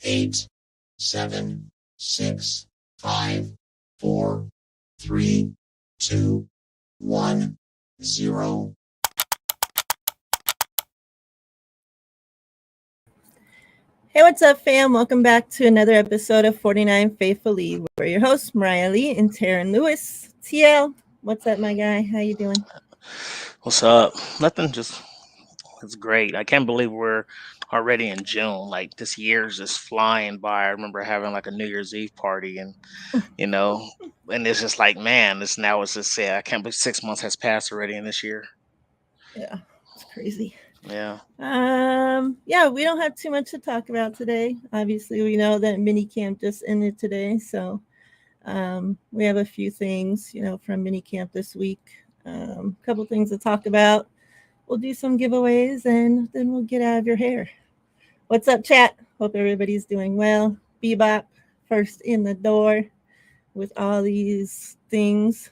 8, 7, 6, 5, 4, 3, 2, 1, 0. Hey, what's up, fam? Welcome back to another episode of 49 Faithfully. We're your hosts, Miriah Lee and Teran Lewis. TL, what's up, my guy? How you doing? What's up? Nothing, just it's great. I can't believe we're already in June. Like this year's just flying by. I remember having like a New Year's Eve party you know, and it's just like, man, it's just yeah, I can't believe 6 months has passed already in this year. Yeah, it's crazy. Yeah. Yeah, we don't have too much to talk about today. Obviously, we know that mini camp just ended today, so we have a few things, from mini camp this week. A couple things to talk about. We'll do some giveaways, and then we'll get out of your hair. What's up, chat? Hope everybody's doing well. Bebop, first in the door with all these things.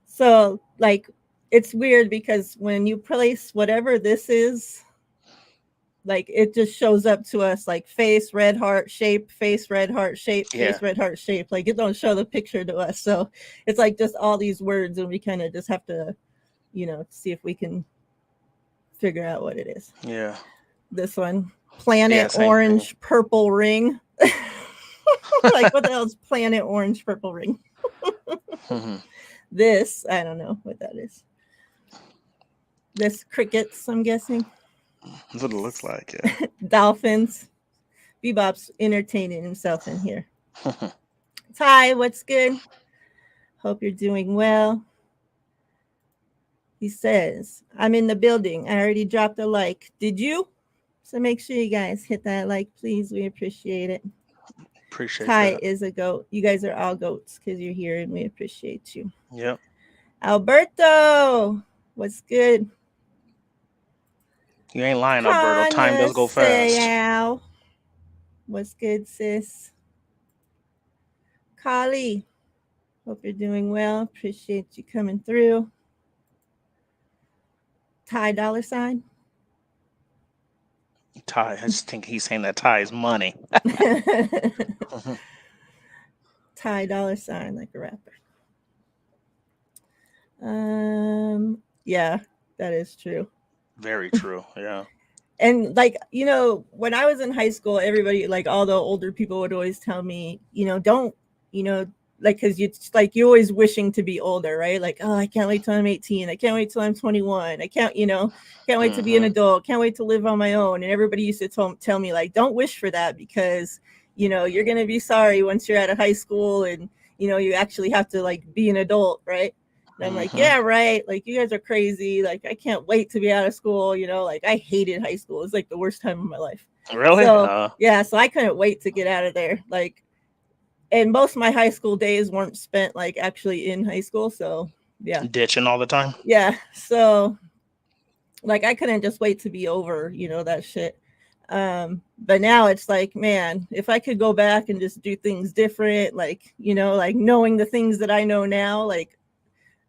So, like, it's weird because when you place whatever this is, like, it just shows up to us like face, red heart, shape, face, red heart, shape, Yeah. face, red heart, shape. Like, it don't show the picture to us. So, it's like just all these words, and we kind of just have to, see if we can figure out what it is. Yeah. This one, Yeah, planet same thing. orange purple ring. Like, what the hell is planet orange purple ring? Mhm. This, I don't know what that is. This crickets, I'm guessing. That's what it looks like, yeah. Dolphins. Bebop's entertaining himself in here. Ty, what's good? Hope you're doing well. He says, I'm in the building. I already dropped a like. Did you? So make sure you guys hit that like, please. We appreciate it. Appreciate Ty that. is a goat. You guys are all goats because you're here and we appreciate you. Yep. Alberto, what's good? You ain't lying, Alberto. Time does go fast. Conasayao. What's good, sis? Kali, hope you're doing well. Appreciate you coming through. Ty dollar sign. Ty, I just think he's saying that Ty is money. Ty dollar sign like a rapper. Yeah, that is true. Very true. Yeah. And like, when I was in high school, everybody, like all the older people would always tell me, don't, like, cause you're always wishing to be older, right? Like, oh, I can't wait till I'm 18. I can't wait till I'm 21. I can't wait to be an Hmm. adult. Can't wait to live on my own. And everybody used to tell me like, don't wish for that because, you're going to be sorry once you're out of high school and, you actually have to like be an adult, right? And I'm like, Hmm. yeah, right. Like, you guys are crazy. Like, I can't wait to be out of school. Like, I hated high school. It was like the worst time of my life. Really? So, yeah, so I couldn't wait to get out of there. Like, and most of my high school days weren't spent like actually in high school. So, yeah. Ditching all the time. Yeah. So, like, I couldn't just wait to be over, that shit. But now it's like, man, if I could go back and just do things different, like, like knowing the things that I know now, like,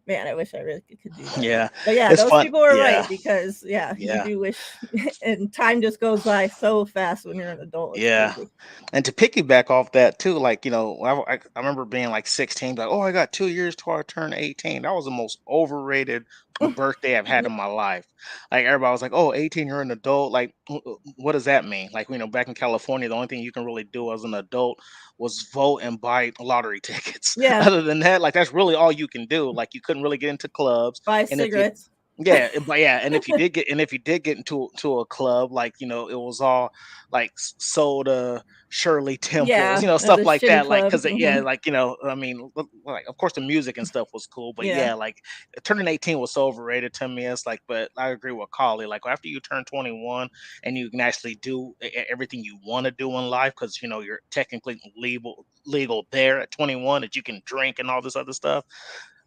man, I wish I really could do that. Yeah. But yeah, It's those fun. people are Yeah. right because yeah, you Yeah. do wish, and time just goes by so fast when you're an adult. It's Yeah. crazy. And to piggyback off that too, like, I remember being like 16, like, oh, I got 2 years till I turn 18. That was the most overrated birthday I've had in my life. Like, everybody was like, oh, 18, you're an adult. Like, what does that mean? Like, back in California, the only thing you can really do as an adult was vote and buy lottery tickets. Yeah, Other than that, like, that's really all you can do. Like, you couldn't really get into clubs. buy And if you cigarettes. yeah, but yeah, and if you did get into a club, like, it was all like soda, Shirley Temples, Yeah, the stuff like shitty that. Like, club. cause yeah, like, I mean, like, of course the music and stuff was cool, but Yeah, yeah, like turning 18 was so overrated to me. It's like, but I agree with Collie. Like, after you turn 21 and you can actually do everything you want to do in life, because you're technically legal there at 21, that you can drink and all this other stuff.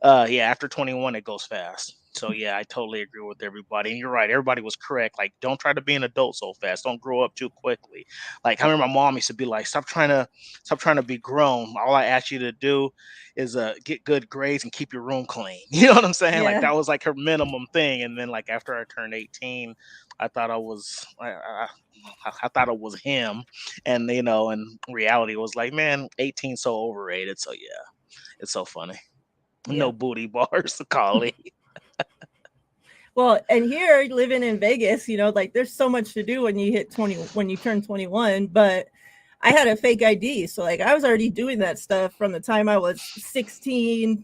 Yeah, after 21 it goes fast. So yeah, I totally agree with everybody. And you're right, everybody was correct. Like, don't try to be an adult so fast. Don't grow up too quickly. Like, I remember my mom used to be like, stop trying to be grown. All I ask you to do is get good grades and keep your room clean. You know what I'm saying? Like, yeah. that was like her minimum thing. And then, like, after I turned 18, I thought I was I thought it was him, and you know, in reality, it was like, man, 18 so overrated. So yeah, it's so funny. Yeah. No booty bars, Collie. Well, and here living in Vegas, like there's so much to do when you hit 20, when you turn 21, but I had a fake ID. So like I was already doing that stuff from the time I was 16,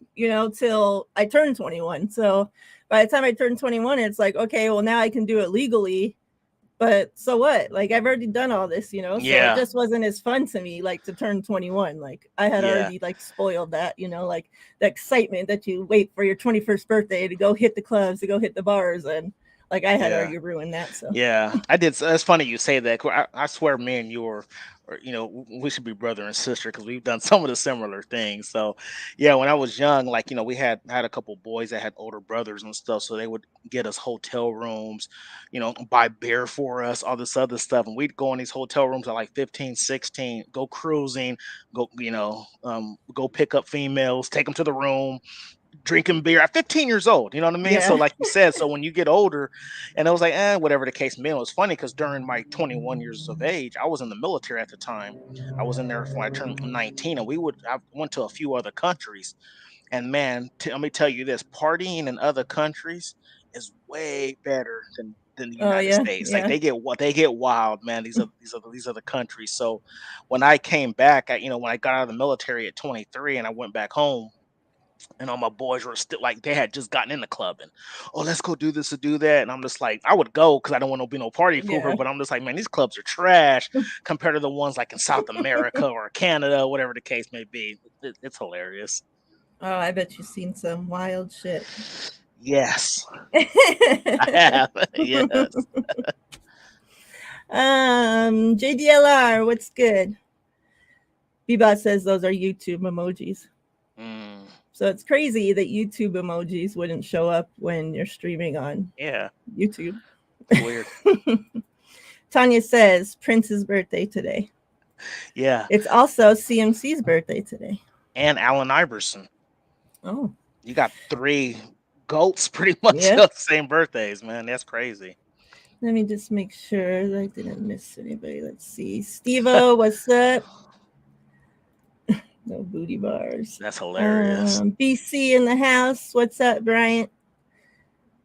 till I turned 21. So by the time I turned 21, it's like, okay, well now I can do it legally. But so what? Like I've already done all this, so it Yeah, just wasn't as fun to me like to turn 21. Like I had yeah, already like spoiled that, like the excitement that you wait for your 21st birthday to go hit the clubs, to go hit the bars, and like I had yeah. already ruined that. So Yeah, I did. It's funny you say that. 'Cause I swear, me and you are, we should be brother and sister because we've done some of the similar things. So, yeah, when I was young, like we had a couple boys that had older brothers and stuff, so they would get us hotel rooms, buy beer for us, all this other stuff, and we'd go in these hotel rooms at like 15, 16, go cruising, go pick up females, take them to the room, drinking beer at 15 years old. You know what I mean? So yeah. like you said, so when you get older, and it was like, whatever the case may be. It was funny because during my 21 years of age, I was in the military at the time. I was in there when I turned 19, and I went to a few other countries. And man, let me tell you this: partying in other countries is way better than the Oh United yeah, States. Like yeah. they get wild, man. These are the countries. So when I came back, when I got out of the military at 23 and I went back home, and all my boys were still like they had just gotten in the club, and oh, let's go do this or do that. And I'm just like, I would go because I don't want to be no party pooper, Yeah. but I'm just like, man, these clubs are trash compared to the ones like in South America or Canada, whatever the case may be. It's hilarious. Oh, I bet you've seen some wild shit. Yes, I have. Yes. JDLR, what's good? Bebot says those are YouTube emojis. Mm, So it's crazy that YouTube emojis wouldn't show up when you're streaming on yeah, YouTube. it's weird. Tanya says Prince's birthday today. Yeah, It's also CMC's birthday today. and Allen Iverson. Oh, You got three goats pretty much yeah. of the same birthdays, man. That's crazy. Let me just make sure that I didn't miss anybody. Let's see. Steve-O, what's up? No booty bars. That's hilarious. BC in the house. What's up, Bryant?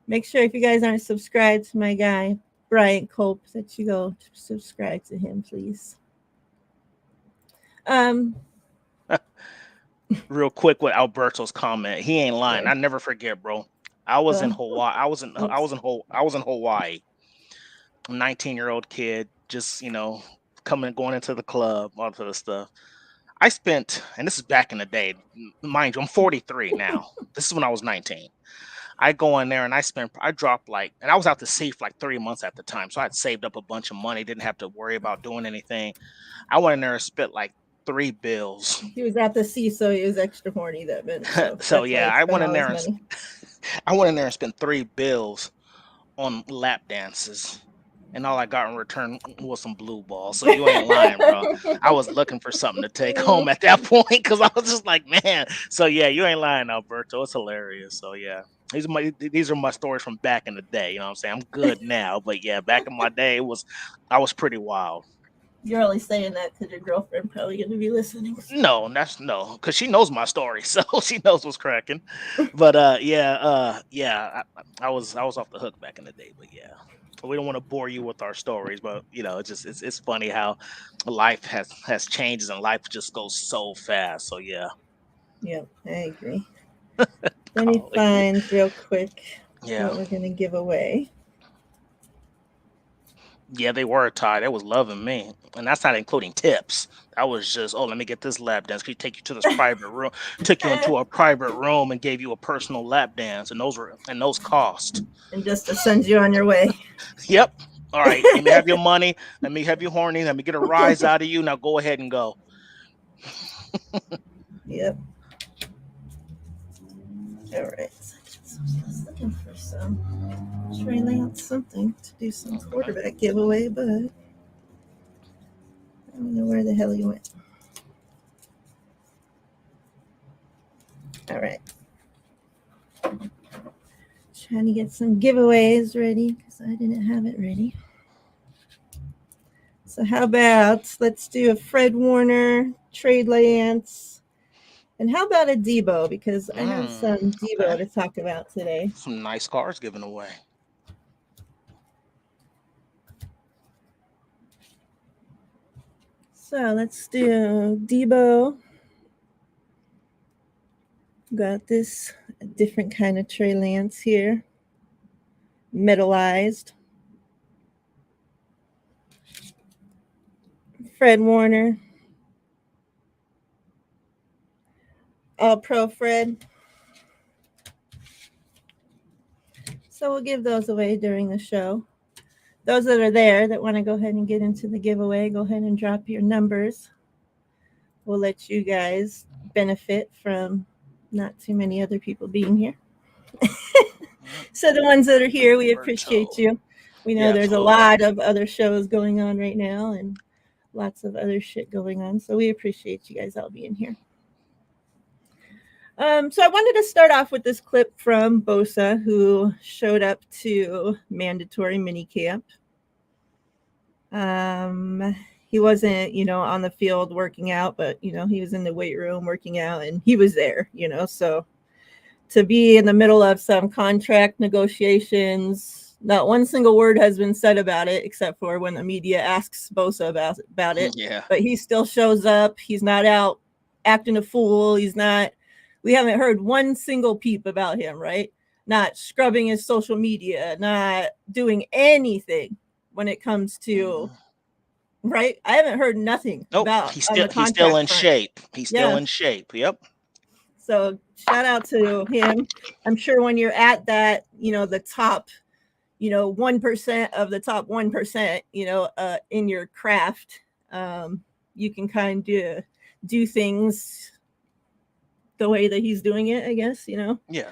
Make sure if you guys aren't subscribed to my guy, Bryant Cope, that you go subscribe to him, please. Real quick with Alberto's comment, he ain't lying. Yeah. I never forget, bro. I was in Hawaii. I was in Hawaii. 19-year-old kid, just going into the club, all of the stuff. I spent, and this is back in the day, mind you, I'm 43 now. This is when I was 19. I go in there and I dropped like, and I was out to sea for like 3 months at the time. So I had saved up a bunch of money, didn't have to worry about doing anything. I went in there and spent like 3 bills. He was at the sea, so he was extra horny that minute. So So that's why yeah, he spent all his money. I went in there and spent 3 bills on lap dances. And all I got in return was some blue balls. So you ain't lying, bro. I was looking for something to take home at that point because I was just like, man. So yeah, you ain't lying, Alberto. It's hilarious. So yeah, these are my stories from back in the day. You know what I'm saying? I'm good now, but yeah, back in my day, I was pretty wild. You're only saying that because your girlfriend probably going to be listening. No, no, because she knows my story, so she knows what's cracking. But yeah, I was off the hook back in the day, but yeah. We don't want to bore you with our stories, but it's funny how life has changes and life just goes so fast. So yeah. Yep, I agree. Let me Golly. find real quick Yeah. what we're going to give away. Yeah, they were tied. They was loving me, and that's not including tips. That was just, oh, let me get this lap dance. We take you to this private room, took you into a private room, and gave you a personal lap dance, and those cost. And just to send you on your way. Yep. All right. Let me have your money. Let me have you horny. Let me get a rise out of you. Now go ahead and go. Yep. All right. I was looking for trying out something to do some quarterback giveaway, but I don't know where the hell he went. All right. Trying to get some giveaways ready because I didn't have it ready. So how about let's do a Fred Warner, Trey Lance, and how about a Debo? Because I have some Debo to talk about today. Some nice cards given away. So let's do Debo. Got this different kind of Trey Lance here. Metalized. Fred Warner. All Pro Fred. So we'll give those away during the show. Those that are there that want to go ahead and get into the giveaway, go ahead and drop your numbers. We'll let you guys benefit from not too many other people being here. So the ones that are here, we appreciate you. We know there's a lot of other shows going on right now and lots of other shit going on. So we appreciate you guys all being here. So I wanted to start off with this clip from Bosa, who showed up to mandatory minicamp. He wasn't, on the field working out, but, he was in the weight room working out and he was there, so to be in the middle of some contract negotiations, not one single word has been said about it, except for when the media asks Bosa about it. Yeah. But he still shows up. He's not out acting a fool. We haven't heard one single peep about him, right? Not scrubbing his social media, not doing anything when it comes to, right? I haven't heard nothing about he's still in shape. He's still in shape. Yep. So shout out to him. I'm sure when you're at that, the top, 1% of the top 1%, in your craft, you can kind of do things the way that he's doing it, I guess, Yeah.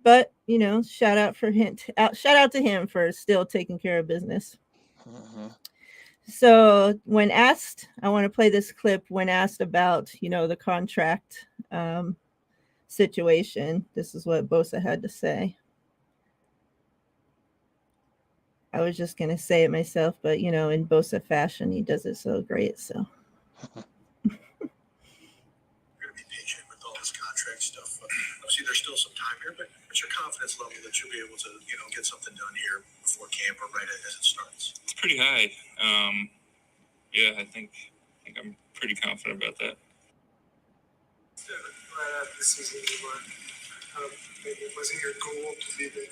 But shout out to him for still taking care of business. So when asked, I want to play this clip when asked about, the contract situation. This is what Bosa had to say. I was just going to say it myself, but, in Bosa fashion, he does it so great. So. Obviously, there's still some time here, but what's your confidence level that you'll be able to, get something done here before camp or right as it starts? It's pretty high. I think I'm pretty confident about that. Right after the season, maybe it wasn't your goal to be the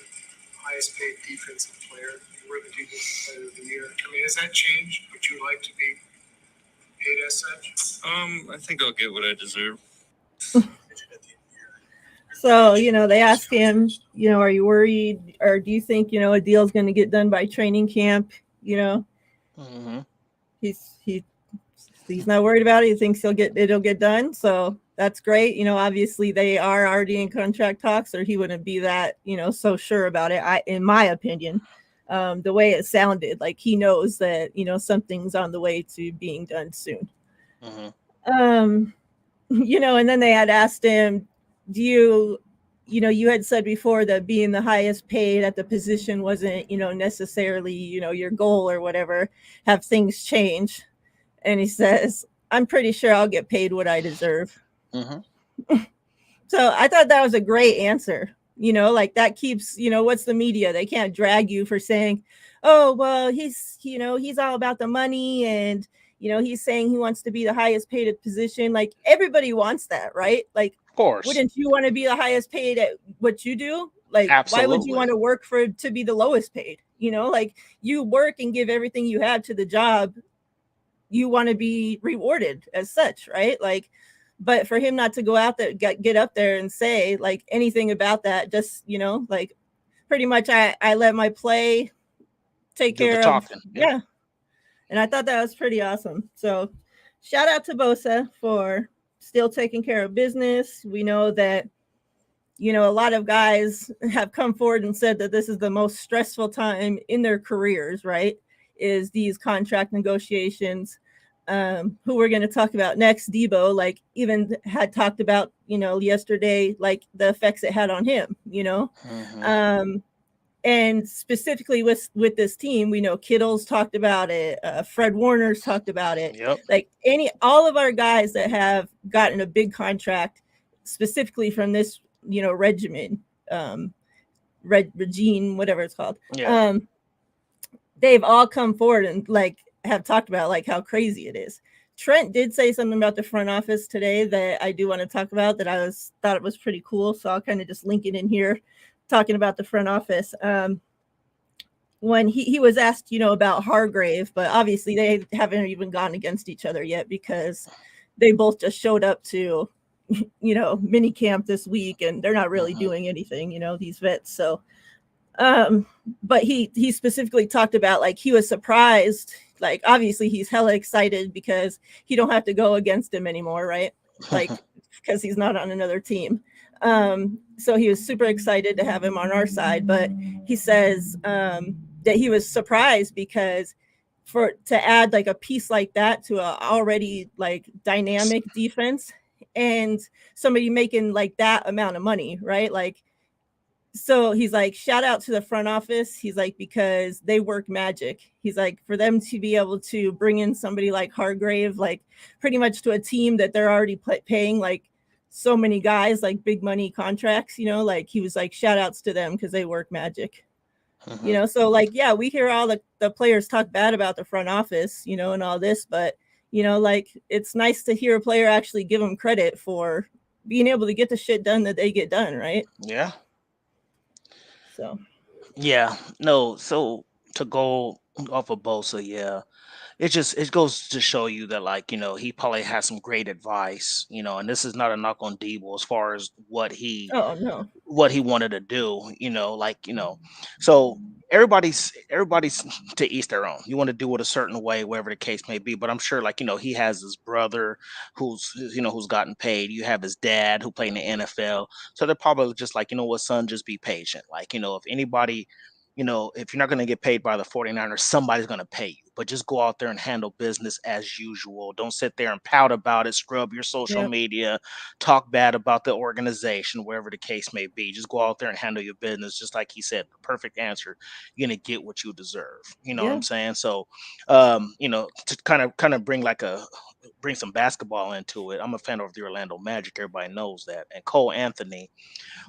highest paid defensive player. You were the defensive player of the year. I mean, has that changed? Would you like to be paid as such? I think I'll get what I deserve. So, they asked him, are you worried or do you think, a deal's going to get done by training camp? He's not worried about it. He thinks it'll get done. So that's great. Obviously they are already in contract talks or he wouldn't be that, so sure about it. In my opinion, the way it sounded like he knows that, something's on the way to being done soon. And then they had asked him, do you had said before that being the highest paid at the position wasn't, necessarily, your goal or whatever. Have things changed? And he says, I'm pretty sure I'll get paid what I deserve. So I thought that was a great answer. Like that keeps, what's the media? They can't drag you for saying, oh, well, he's all about the money and, he's saying he wants to be the highest paid position. Like everybody wants that, right? Like, of course. Wouldn't you want to be the highest paid at what you do? Like, absolutely. Why would you want to work to be the lowest paid? Like you work and give everything you have to the job. You want to be rewarded as such, right? Like, but for him not to go out there, get up there and say like anything about that, just, like pretty much I let my play take care of talking. Yeah. And I thought that was pretty awesome. So shout out to Bosa for still taking care of business. We know that, a lot of guys have come forward and said that this is the most stressful time in their careers, right? Is these contract negotiations. Who we're going to talk about next, Debo, like even had talked about, yesterday, like the effects it had on him, And specifically with this team, we know Kittle's talked about it. Fred Warner's talked about it. Yep. Like all of our guys that have gotten a big contract, specifically from this, regimen, regime, whatever it's called. Yeah. They've all come forward and like have talked about like how crazy it is. Trent did say something about the front office today that I do want to talk about that thought it was pretty cool. So I'll kind of just link it in here, talking about the front office. When he was asked, about Hargrave, but obviously they haven't even gone against each other yet because they both just showed up to, mini camp this week and they're not really doing anything, these vets. So, but he specifically talked about like he was surprised. Like obviously he's hella excited because he don't have to go against him anymore, right? Like because he's not on another team. So he was super excited to have him on our side, but he says that he was surprised because to add like a piece like that to a already like dynamic defense and somebody making like that amount of money, right? Like, so he's like, shout out to the front office. He's like, because they work magic. He's like, for them to be able to bring in somebody like Hargrave, like pretty much to a team that they're already paying like so many guys, like big money contracts, like he was like, shout outs to them because they work magic. So like, yeah, we hear all the players talk bad about the front office, and all this, but like it's nice to hear a player actually give them credit for being able to get the shit done that they get done, right? Yeah. So Yeah. No, so to go off of Bosa, yeah. It goes to show you that like, he probably has some great advice, and this is not a knock on Debo as far as what he no. wanted to do, so everybody's to each their own. You want to do it a certain way, whatever the case may be. But I'm sure, like, he has his brother who's gotten paid. You have his dad who played in the NFL. So they're probably just like, what, son, just be patient. Like, if anybody, if you're not going to get paid by the 49ers, somebody's going to pay you. But just go out there and handle business as usual. Don't sit there and pout about it, scrub your social media, talk bad about the organization, wherever the case may be. Just go out there and handle your business. Just like he said, the perfect answer. You're going to get what you deserve. You know what I'm saying? So, to kind of bring some basketball into it. I'm a fan of the Orlando Magic. Everybody knows that. And Cole Anthony,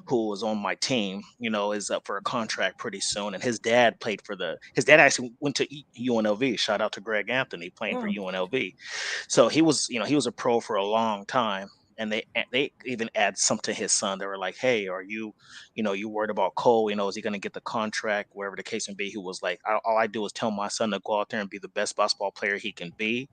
who was on my team, is up for a contract pretty soon. And his dad actually went to UNLV. Shout out to Greg Anthony playing for UNLV. So he was a pro for a long time. And they even add something to his son. They were like, hey, are you worried about Cole? Is he going to get the contract? Wherever the case may be. He was like, all I do is tell my son to go out there and be the best basketball player he can be.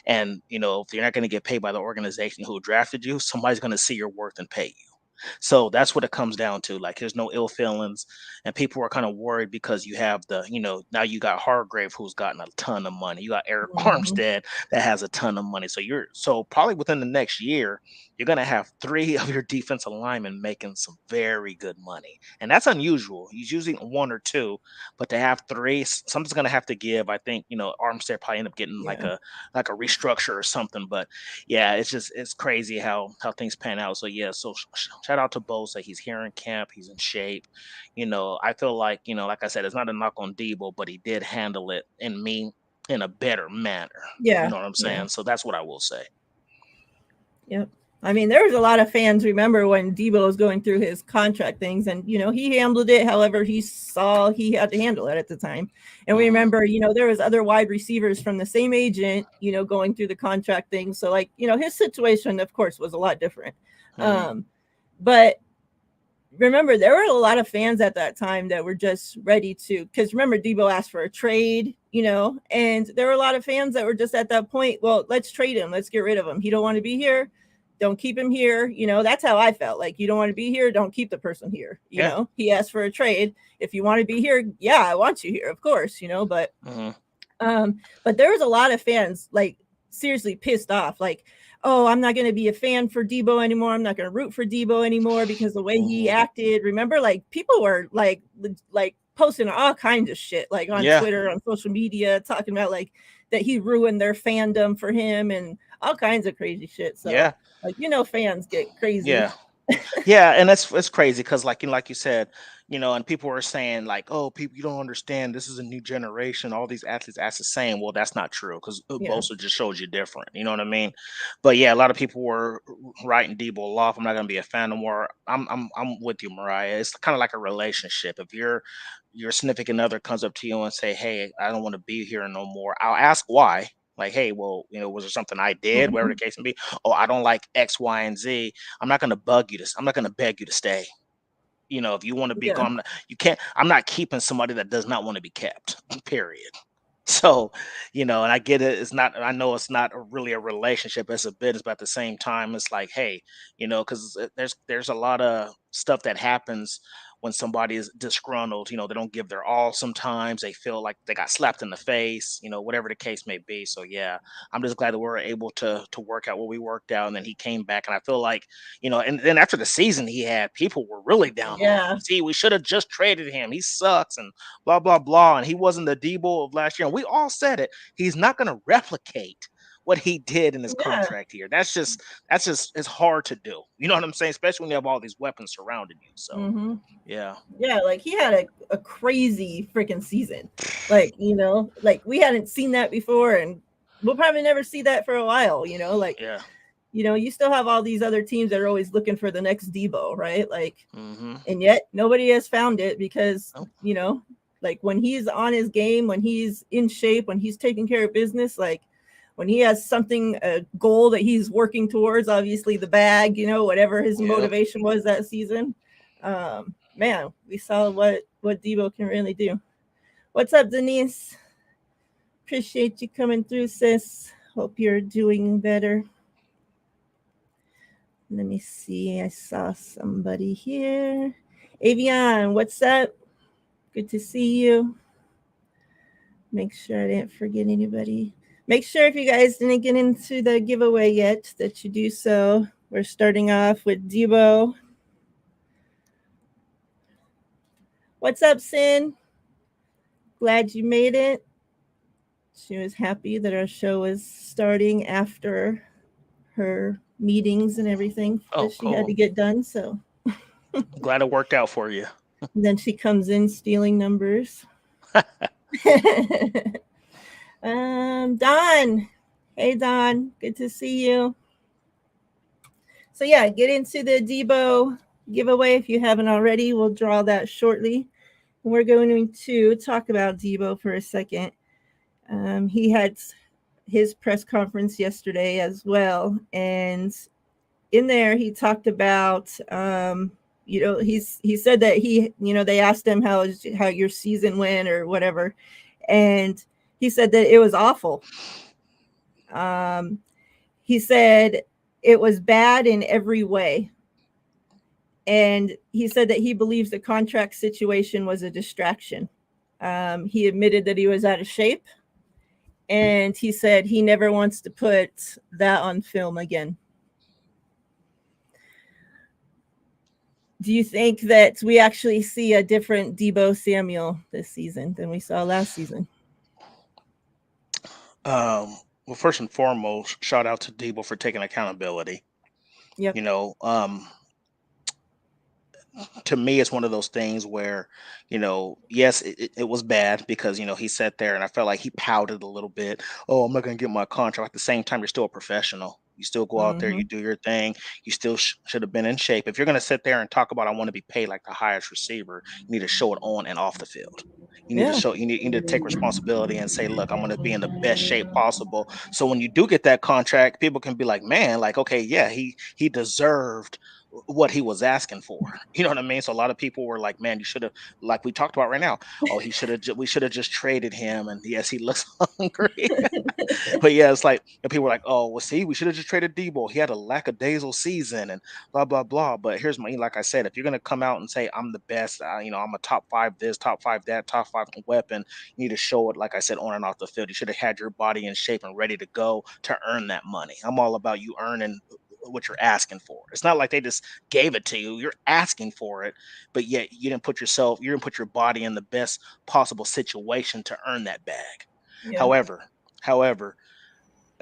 And, if you're not going to get paid by the organization who drafted you, somebody's going to see your worth and pay you. So that's what it comes down to. Like, there's no ill feelings, and people are kind of worried because you have now you got Hargrave who's gotten a ton of money. You got Eric Armstead that has a ton of money. So probably within the next year, you're gonna have 3 of your defensive linemen making some very good money, and that's unusual. He's using 1 or 2, but to have 3, something's gonna have to give. I think Armstead probably end up getting like a restructure or something. But yeah, it's crazy how things pan out. So yeah, so shout out to Bosa. He's here in camp. He's in shape. I feel like like I said, it's not a knock on Debo, but he did handle it in a better manner. Yeah, you know what I'm saying. So that's what I will say. Yep. I mean, there was a lot of fans, remember when Debo was going through his contract things, and, he handled it however he saw he had to handle it at the time. And we remember, there was other wide receivers from the same agent, going through the contract things. So like, his situation, of course, was a lot different. But remember, there were a lot of fans at that time that were just ready to, because remember, Debo asked for a trade, and there were a lot of fans that were just at that point, well, let's trade him. Let's get rid of him. He don't want to be here. Don't keep him here. That's how I felt. Like, you don't want to be here. Don't keep the person here. You know, he asked for a trade. If you want to be here, yeah, I want you here, of course, but there was a lot of fans like seriously pissed off. Like, oh, I'm not going to be a fan for Debo anymore. I'm not going to root for Debo anymore because the way he acted. Remember, like, people were like posting all kinds of shit, like on Twitter, on social media, talking about like that he ruined their fandom for him and all kinds of crazy shit. So like, fans get crazy. Yeah, and it's crazy because like you said, and people were saying like, "Oh, people, you don't understand. This is a new generation. All these athletes act the same." Well, that's not true because Yeah. Bosa just shows you different. You know what I mean? But yeah, a lot of people were writing Debo off. I'm not gonna be a fan no more. I'm with you, Mariah. It's kind of like a relationship. If your significant other comes up to you and say, "Hey, I don't want to be here no more," I'll ask why. Like, hey, well, was there something I did? Whatever the Mhm. case may be. Oh, I don't like X, Y, and Z. I'm not gonna bug you to. I'm not gonna beg you to stay. If you want to be Yeah. gone, you can't. I'm not keeping somebody that does not want to be kept. Period. So, and I get it. It's not. I know it's not really a relationship. It's a business, but at the same time, it's like, hey, because there's a lot of stuff that happens when somebody is disgruntled. They don't give their all. Sometimes they feel like they got slapped in the face. Whatever the case may be. So yeah, I'm just glad that we were able to work out what we worked out, and then he came back, and I feel like, and then after the season he had, people were really down on him. Yeah. See, we should have just traded him. He sucks, and blah blah blah, and he wasn't the Debo of last year. And we all said it. He's not going to replicate what he did in his Yeah. contract here. That's just it's hard to do. You know what I'm saying? Especially when you have all these weapons surrounding you. So Hmm. yeah, Yeah, like he had a crazy freaking season. Like, like we hadn't seen that before, and we'll probably never see that for a while, like, yeah. you still have all these other teams that are always looking for the next Debo, right? Like, Mm-hmm. and yet nobody has found it because, Nope. like when he's on his game, when he's in shape, when he's taking care of business, like when he has something, a goal that he's working towards, obviously the bag, whatever his Yep. motivation was that season. Man, we saw what Debo can really do. What's up, Denise? Appreciate you coming through, sis. Hope you're doing better. Let me see. I saw somebody here. Avion, what's up? Good to see you. Make sure I didn't forget anybody. Make sure if you guys didn't get into the giveaway yet that you do so. We're starting off with Debo. What's up, Sin? Glad you made it. She was happy that our show was starting after her meetings and everything that Oh, she had cool. to get done. So Glad it worked out for you. then she comes in stealing numbers. Don. Hey, Don. Good to see you. So yeah, get into the Debo giveaway if you haven't already. We'll draw that shortly. We're going to talk about Debo for a second. He had his press conference yesterday as well, and in there he talked about he said that they asked him how your season went or whatever, and he said that it was awful. He said it was bad in every way. And he said that he believes the contract situation was a distraction. He admitted that he was out of shape, and he said he never wants to put that on film again. Do you think that we actually see a different Debo Samuel this season than we saw last season? Well, first and foremost, shout out to Debo for taking accountability. Yep. You know, to me, it's one of those things where, yes, it was bad because, he sat there and I felt like he pouted a little bit. Oh, I'm not going to get my contract. At the same time, you're still a professional. You still go out there, you Mm-hmm. do your thing. You still should have been in shape. If you're going to sit there and talk about, I want to be paid like the highest receiver, you need to show it on and off the field. You need to Yeah. show, you need to take responsibility and say, look, I'm going to be in the best shape possible. So when you do get that contract, people can be like, man, like, okay, yeah, he deserved what he was asking for. You know what I mean? So a lot of people were like, "Man, you should have," like we talked about right now. Oh, he should have. We should have just traded him. And yes, he looks hungry. But yeah, it's like and people were like, "Oh, well, see, we should have just traded Debo. He had a lackadaisical season and blah blah blah." But here's my like I said, if you're gonna come out and say I'm the best, I'm a top five this, top five that, top five weapon, you need to show it. Like I said, on and off the field. You should have had your body in shape and ready to go to earn that money. I'm all about you earning what you're asking for. It's not like they just gave it to you. You're asking for it, but yet you didn't put your body in the best possible situation to earn that bag. Yeah. However, however,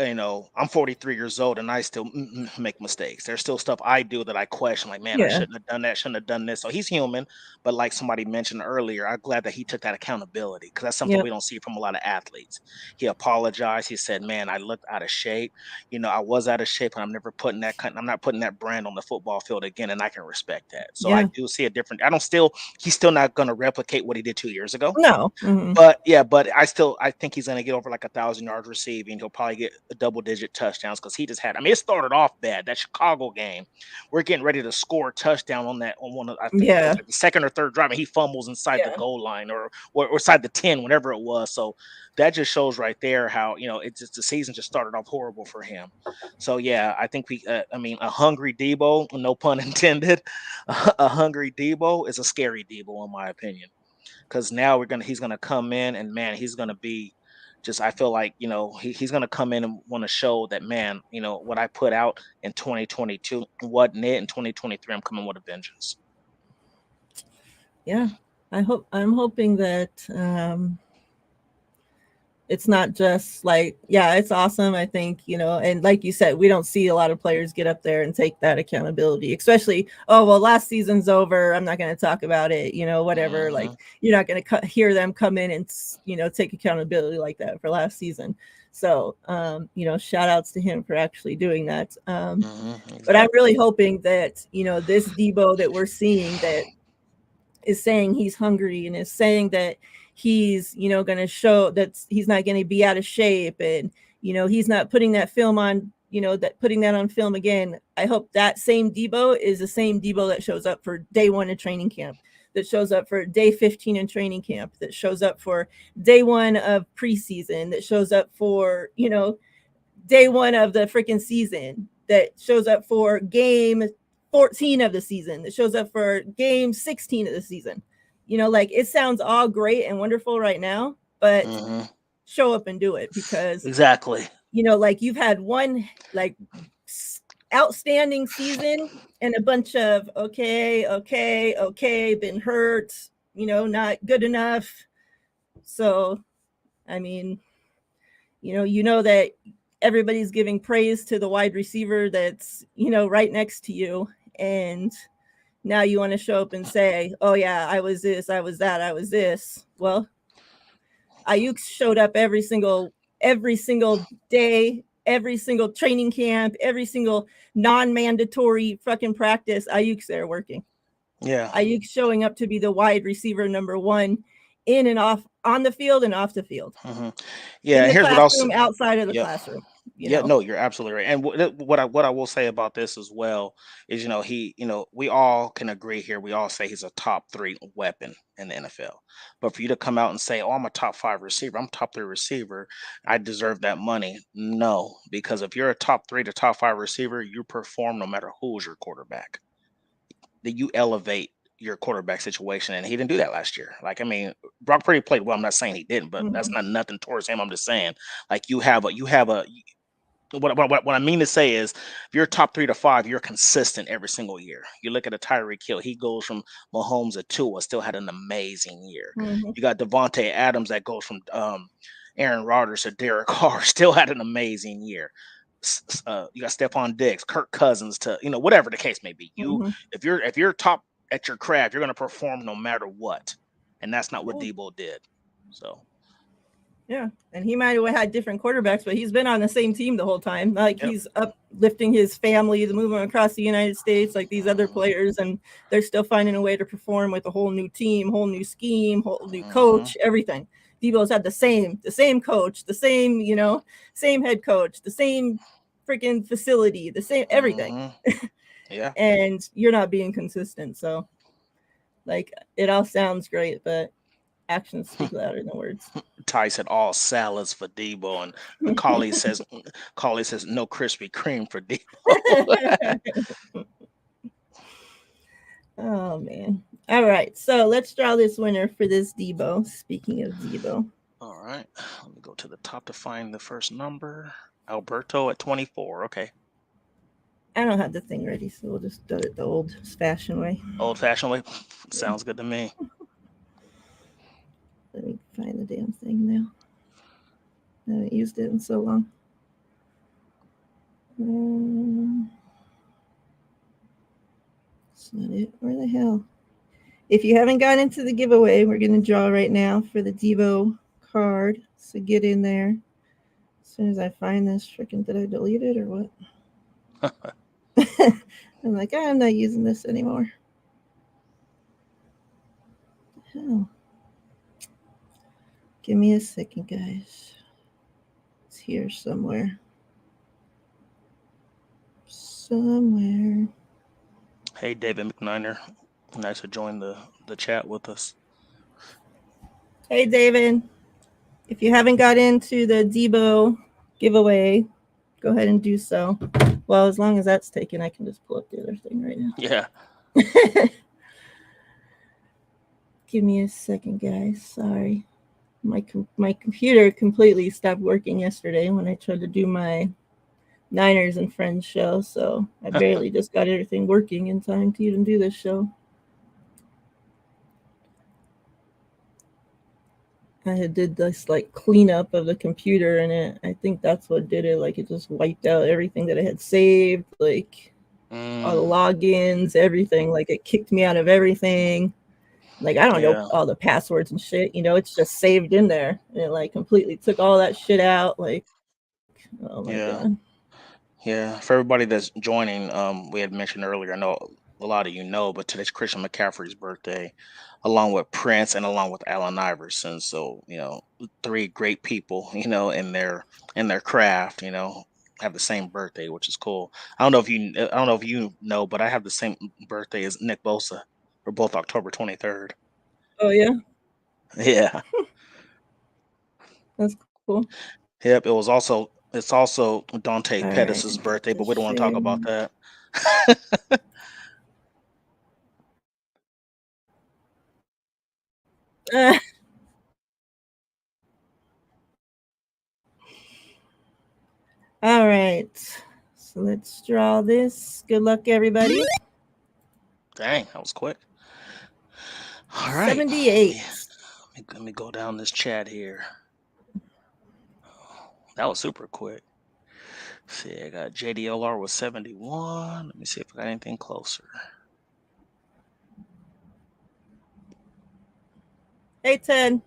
I'm 43 years old and I still make mistakes. There's still stuff I do that I question, like, man, I Yeah. shouldn't have done that, shouldn't have done this. So he's human, but like somebody mentioned earlier, I'm glad that he took that accountability because that's something Yep. we don't see from a lot of athletes. He apologized. He said, man, I looked out of shape. I was out of shape, and I'm not putting that brand on the football field again, and I can respect that. So I Yeah. do see a different. He's still not going to replicate what he did 2 years ago. No. Mhm. But yeah, but I think he's gonna get over like 1,000 yards receiving. He'll probably get a double-digit touchdowns because he just had. I mean, it started off bad. That Chicago game, we're getting ready to score a touchdown on one of, I think it was Yeah. like the second or third drive, and he fumbles inside the Yeah. goal line or inside the 10, whatever it was. So that just shows right there how it's just the season just started off horrible for him. So yeah, I think I mean, a hungry Debo, no pun intended, a hungry Debo is a scary Debo in my opinion because now he's gonna come in and man, he's gonna be just I feel like he's gonna come in and want to show that man, what I put out in 2022 wasn't it in 2023. I'm coming with a vengeance. Yeah. I'm hoping that it's not just like, yeah, it's awesome. I think, and like you said, we don't see a lot of players get up there and take that accountability, especially, oh, well, last season's over. I'm not going to talk about it, whatever. Mhm. Like, you're not going to hear them come in and, take accountability like that for last season. So, shout outs to him for actually doing that. But I'm really hoping that, this Debo that we're seeing that is saying he's hungry and is saying that he's going to show that he's not going to be out of shape and he's not putting that film on that putting that on film again. I hope that same Debo is the same Debo that shows up for day 1 in training camp, that shows up for day 15 in training camp, that shows up for day 1 of preseason, that shows up for day 1 of the freaking season, that shows up for game 14 of the season, that shows up for game 16 of the season. Like, it sounds all great and wonderful right now, but show up and do it, because Exactly. like, you've had one like outstanding season and a bunch of okay, been hurt, not good enough. So I mean, that everybody's giving praise to the wide receiver that's right next to you, and now you want to show up and say, oh yeah, I was this, I was that, I was this. Well, Ayuk showed up every single day, every single training camp, every single non-mandatory fucking practice. Ayuk's there working. Yeah. Ayuk's showing up to be the wide receiver number 1 in and off, on the field and off the field. Yeah, in the here's what I'll say. classroom, outside of the Yeah. classroom. Yeah, no, you're absolutely right. And what I will say about this as well is, we all can agree here. We all say he's a top 3 weapon in the NFL. But for you to come out and say, "Oh, I'm a top 5 receiver. I'm top 3 receiver. I deserve that money." No, because if you're a top 3 to top 5 receiver, you perform no matter who's your quarterback. That you elevate your quarterback situation, and he didn't do that last year. Like, I mean, Brock Purdy played well. I'm not saying he didn't, but that's not nothing towards him. I'm just saying, like, you have a what I mean to say is, if you're top 3 to 5, you're consistent every single year. You look at a Tyreek Hill, he goes from Mahomes to Tua, still had an amazing year. You got Devontae Adams that goes from Aaron Rodgers to Derek Carr, still had an amazing year. You got Stephon Diggs, Kirk Cousins to whatever the case may be. If you're top at your craft, you're going to perform no matter what, and that's not what Debo did. So. Yeah, and he might have had different quarterbacks, but he's been on the same team the whole time. Like, he's uplifting his family, moving across the United States like these other players, and they're still finding a way to perform with a whole new team, whole new scheme, whole new coach, everything. Debo's had the same coach, the same, same head coach, the same freaking facility, the same everything. Yeah. And you're not being consistent. So, like, it all sounds great, but actions speak louder than words. Ty said all salads for Debo, and Macaulay says no Krispy Kreme for Debo. Oh man. All right. So let's draw this winner for this Debo. Speaking of Debo. All right. Let me go to the top to find the first number. Alberto at 24. Okay. I don't have the thing ready, so we'll just do it the old-fashioned way. Old-fashioned way? Sounds good to me. Let me find the damn thing now. I haven't used it in so long. That's not it. Where the hell? If you haven't got into the giveaway, we're going to draw right now for the Devo card. So get in there. As soon as I find this, freaking, did I delete it or what? I'm like, I'm not using this anymore. Hell. Give me a second, guys. It's here somewhere. Somewhere. Hey, David McNiner. Nice to join the chat with us. Hey, David. If you haven't got into the Debo giveaway, go ahead and do so. Well, as long as that's taken, I can just pull up the other thing right now. Yeah. Give me a second, guys. Sorry. My computer completely stopped working yesterday when I tried to do my Niners and Friends show, so I barely just got everything working in time to even do this show. I had did this like cleanup of the computer, and I think that's what did it. Like it just wiped out everything that I had saved, like all the logins, everything. Like it kicked me out of everything. Like I don't know all the passwords and shit. You know, it's just saved in there, and it like completely took all that shit out. Like, oh my god. Yeah, for everybody that's joining, we had mentioned earlier, I know a lot of you know, but today's Christian McCaffrey's birthday, along with Prince and along with Allen Iverson. So, three great people, in their craft, have the same birthday, which is cool. I don't know if you know, but I have the same birthday as Nick Bosa. We're both October 23rd. Oh yeah. Yeah. That's cool. Yep. It's also Dante Pettis' birthday, but we don't want to talk about that. All right. So let's draw this. Good luck, everybody. Dang, that was quick. All right. 78. Let me go down this chat here. That was super quick. Let's see, I got JDLR with 71. Let me see if I got anything closer. Hey, Ted.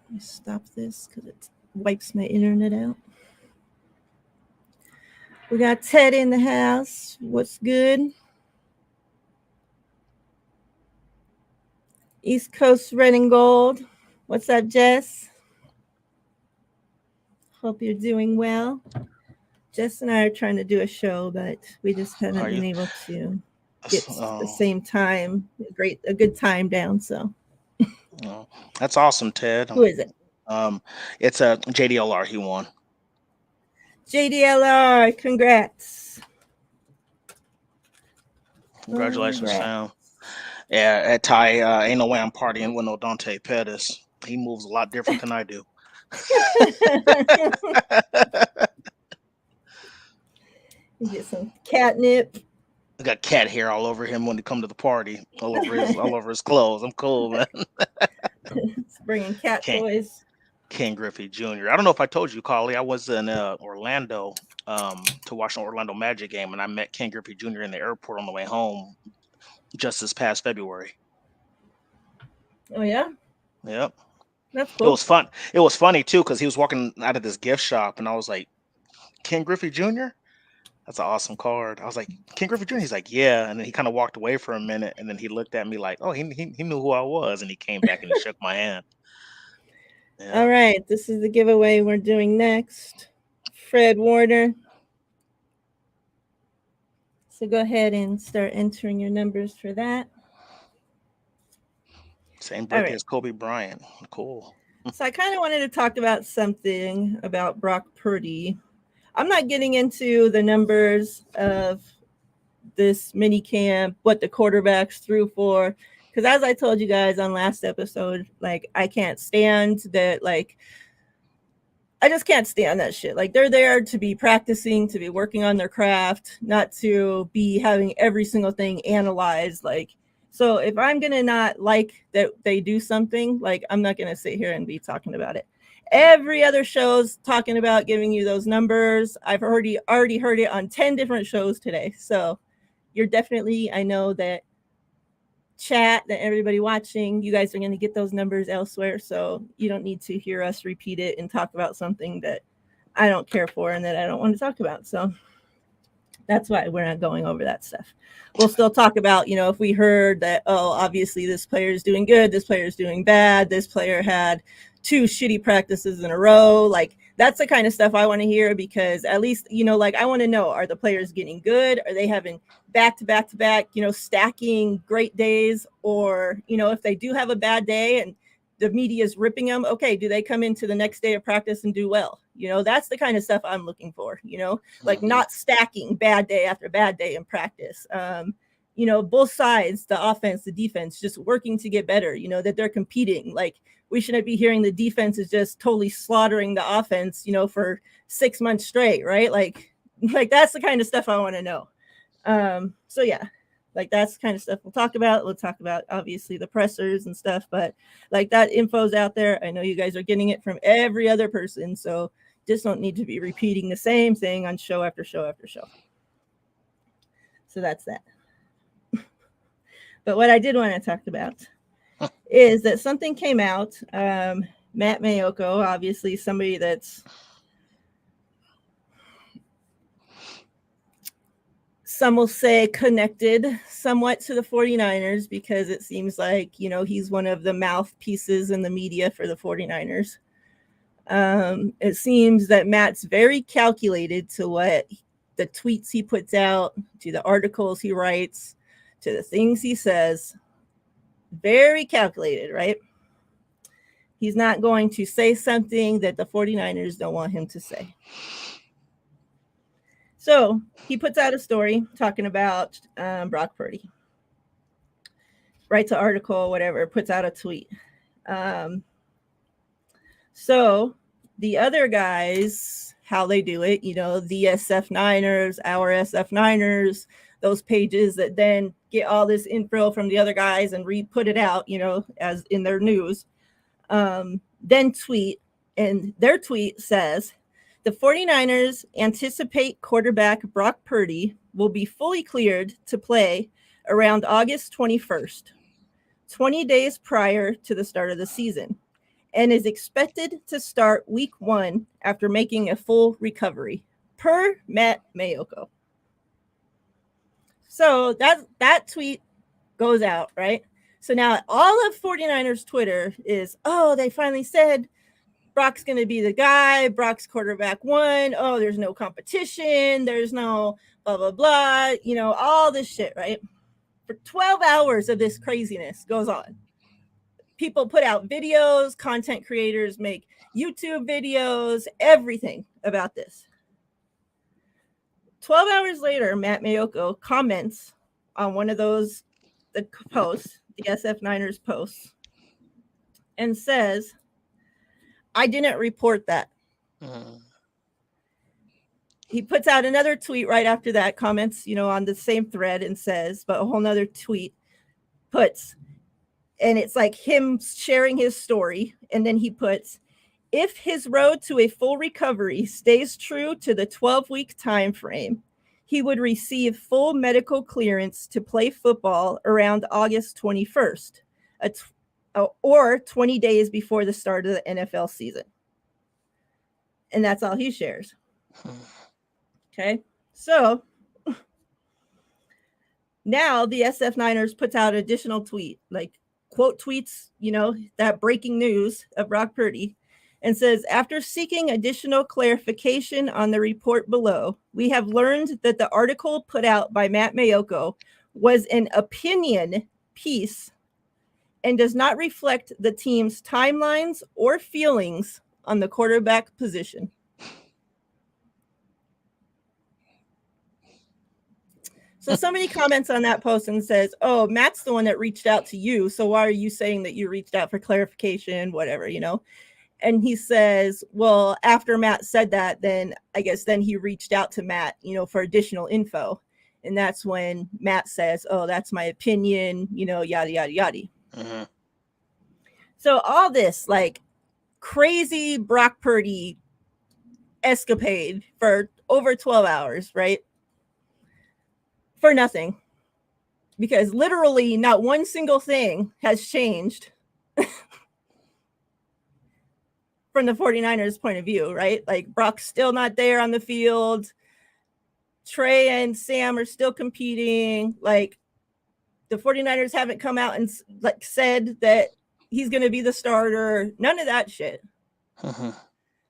Let me stop this because it wipes my internet out. We got Ted in the house. What's good? East Coast Red and Gold. What's up, Jess? Hope you're doing well. Jess and I are trying to do a show, but we just haven't been able to get the same time, a good time down. So that's awesome, Ted. Who is it? It's a JDLR. He won. JDLR, congrats. Congratulations, Sam. Yeah, at Ty, ain't no way I'm partying with no Dante Pettis. He moves a lot different than I do. You get some catnip. I got cat hair all over him when he come to the party, all over his clothes. I'm cool, man. It's bringing cat toys. Ken Griffey Jr. I don't know if I told you, Carly. I was in Orlando to watch an Orlando Magic game, and I met Ken Griffey Jr. in the airport on the way home just this past February. Oh yeah. Yep. That's cool. It was fun. It was funny too because he was walking out of this gift shop, and I was like, Ken Griffey Jr. That's an awesome card. I was like, Ken Griffey Jr. He's like, yeah, and then he kind of walked away for a minute, and then he looked at me like, oh, he knew who I was, and he came back and he shook my hand. Yeah. All right, this is the giveaway we're doing next. Fred Warner. So go ahead and start entering your numbers for that. Same birthday as Kobe Bryant. Cool. So I kind of wanted to talk about something about Brock Purdy. I'm not getting into the numbers of this mini camp, what the quarterbacks threw for, because as I told you guys on last episode, like I can't stand that. Like I just can't stand that shit. Like they're there to be practicing, to be working on their craft, not to be having every single thing analyzed. Like So if I'm going to not like that they do something, like I'm not going to sit here and be talking about it. Every other show's talking about giving you those numbers. I've already heard it on 10 different shows today. So you're definitely, I know that chat, that everybody watching, you guys are going to get those numbers elsewhere. So you don't need to hear us repeat it and talk about something that I don't care for and that I don't want to talk about. So that's why we're not going over that stuff. We'll still talk about, you know, if we heard that, oh, obviously this player is doing good, this player is doing bad, this player had 2 shitty practices in a row. Like, that's the kind of stuff I want to hear, because at least, you know, like, I want to know, are the players getting good? Are they having back to back to back, you know, stacking great days? Or, you know, if they do have a bad day and the media is ripping them, okay, do they come into the next day of practice and do well? You know, that's the kind of stuff I'm looking for, you know, like not stacking bad day after bad day in practice. You know, both sides, the offense, the defense, just working to get better, you know, that they're competing. Like, we shouldn't be hearing the defense is just totally slaughtering the offense, you know, for 6 months straight, right? Like that's the kind of stuff I want to know. So yeah, like that's the kind of stuff we'll talk about. We'll talk about obviously the pressers and stuff, but like that info's out there. I know you guys are getting it from every other person, so just don't need to be repeating the same thing on show after show after show. So that's that. But what I did want to talk about is that something came out. Matt Mayoko, obviously somebody that's some will say connected somewhat to the 49ers, because it seems like, you know, he's one of the mouthpieces in the media for the 49ers. It seems that Matt's very calculated to what the tweets he puts out, to the articles he writes, to the things he says. Very calculated, right? He's not going to say something that the 49ers don't want him to say. So he puts out a story talking about Brock Purdy. Writes an article, whatever, puts out a tweet. So the other guys, how they do it, you know, the SF Niners, our SF Niners, those pages that then get all this info from the other guys and put it out, you know, as in their news, then tweet. And their tweet says, the 49ers anticipate quarterback Brock Purdy will be fully cleared to play around August 21st, 20 days prior to the start of the season, and is expected to start week 1 after making a full recovery, per Matt Mayoko. So that tweet goes out, right? So now all of 49ers Twitter is, oh, they finally said Brock's going to be the guy. Brock's quarterback 1. Oh, there's no competition. There's no blah, blah, blah. You know, all this shit, right? For 12 hours of this craziness goes on. People put out videos. Content creators make YouTube videos, everything about this. 12 hours later, Matt Mayoko comments on one of those the posts, the SF Niners posts, and says, I didn't report that. He puts out another tweet right after that, comments, you know, on the same thread, and says, but a whole nother tweet puts, and it's like him sharing his story. And then he puts, if his road to a full recovery stays true to the 12-week time frame, he would receive full medical clearance to play football around August 21st, or 20 days before the start of the NFL season. And that's all he shares. Okay, so now the SF Niners puts out additional tweet, like quote tweets, you know, that breaking news of Brock Purdy, and says, after seeking additional clarification on the report below, we have learned that the article put out by Matt Mayoko was an opinion piece and does not reflect the team's timelines or feelings on the quarterback position. So somebody comments on that post and says, oh, Matt's the one that reached out to you. So why are you saying that you reached out for clarification, whatever, you know? And he says, well, after Matt said that, then I guess then he reached out to Matt, you know, for additional info. And that's when Matt says, oh, that's my opinion, you know, yada, yada, yada. Mm-hmm. So all this like crazy Brock Purdy escapade for over 12 hours, right? For nothing. Because literally not one single thing has changed from the 49ers point of view, right? Like Brock's still not there on the field. Trey and Sam are still competing. Like the 49ers haven't come out and like said that he's going to be the starter. None of that shit. Mm-hmm.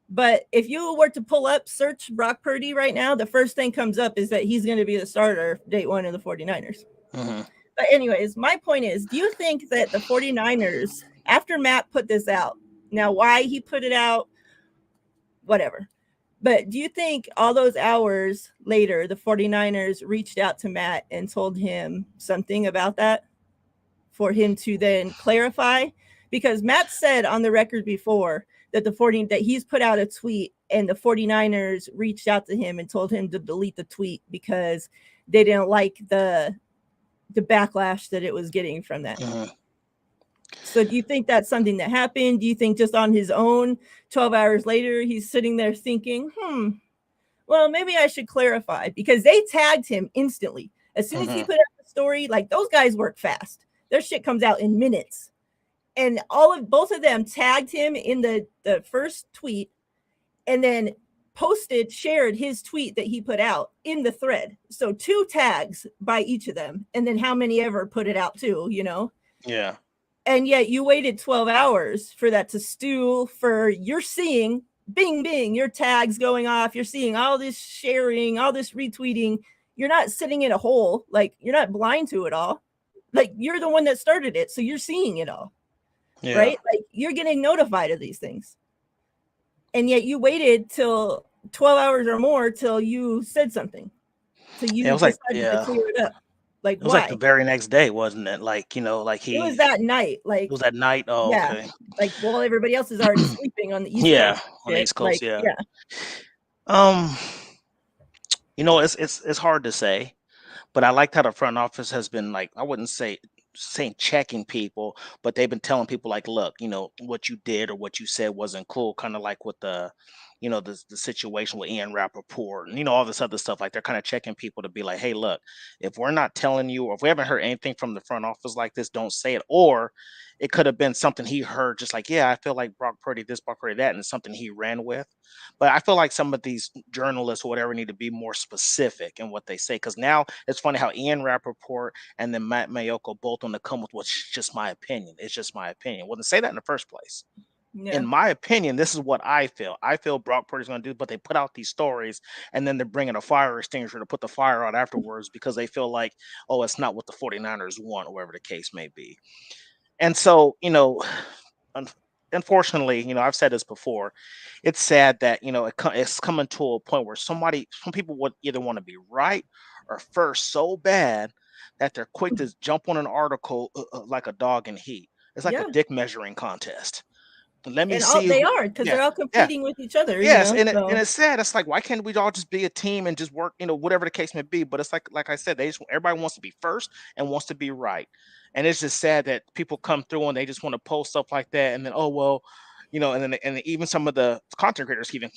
But if you were to pull up, search Brock Purdy right now, the first thing comes up is that he's going to be the starter day one of the 49ers. Mm-hmm. But anyways, my point is, do you think that the 49ers, after Matt put this out, now why he put it out, whatever, but do you think all those hours later, the 49ers reached out to Matt and told him something about that for him to then clarify? Because Matt said on the record before that that he's put out a tweet and the 49ers reached out to him and told him to delete the tweet because they didn't like the backlash that it was getting from that. Mm-hmm. So do you think that's something that happened? Do you think just on his own, 12 hours later, he's sitting there thinking, well, maybe I should clarify, because they tagged him instantly. As soon as he put out the story, like those guys work fast. Their shit comes out in minutes. And both of them tagged him in the first tweet and then shared his tweet that he put out in the thread. So 2 tags by each of them. And then how many ever put it out too, you know? Yeah. And yet you waited 12 hours for that to stew, for you're seeing bing, bing, your tags going off. You're seeing all this sharing, all this retweeting. You're not sitting in a hole. Like you're not blind to it all. Like you're the one that started it. So you're seeing it all. Yeah. Right? Like you're getting notified of these things. And yet you waited till 12 hours or more till you said something. So you decided to clear it up. Like it was why? like the very next day, wasn't it? Like, you know, like it was that night. Like it was that night. Oh, yeah. okay. Like, well, everybody else is already sleeping on the East Coast. On the East Coast, like, You know, it's hard to say, but I liked how the front office has been, like, I wouldn't say saying checking people, but they've been telling people like, look, you know, what you did or what you said wasn't cool. Kind of like with the, you know, the situation with Ian Rappaport and, you know, all this other stuff. Like they're kind of checking people to be like, hey, look, if we're not telling you, or if we haven't heard anything from the front office like this, don't say it. Or it could have been something he heard, just like, yeah, I feel like Brock Purdy this, Brock Purdy that, and it's something he ran with. But I feel like some of these journalists or whatever need to be more specific in what they say. Because now it's funny how Ian Rappaport and then Matt Mayoko both on the come with what's just my opinion. It's just my opinion. Well, to say that in the first place. yeah. In my opinion, this is what I feel. I feel Brock Purdy's going to do, but they put out these stories and then they're bringing a fire extinguisher to put the fire out afterwards because they feel like, oh, it's not what the 49ers want, or whatever the case may be. And so, you know, unfortunately, you know, I've said this before. It's sad that, you know, it's coming to a point where some people would either want to be right or first so bad that they're quick to jump on an article like a dog in heat. It's like a dick measuring contest. Let me see. They are, because they're all competing with each other. Yes, you know? and it's sad. It's like, why can't we all just be a team and just work, you know, whatever the case may be? But it's like I said, everybody wants to be first and wants to be right. And it's just sad that people come through and they just want to post stuff like that, and then, oh well, you know, and even some of the content creators even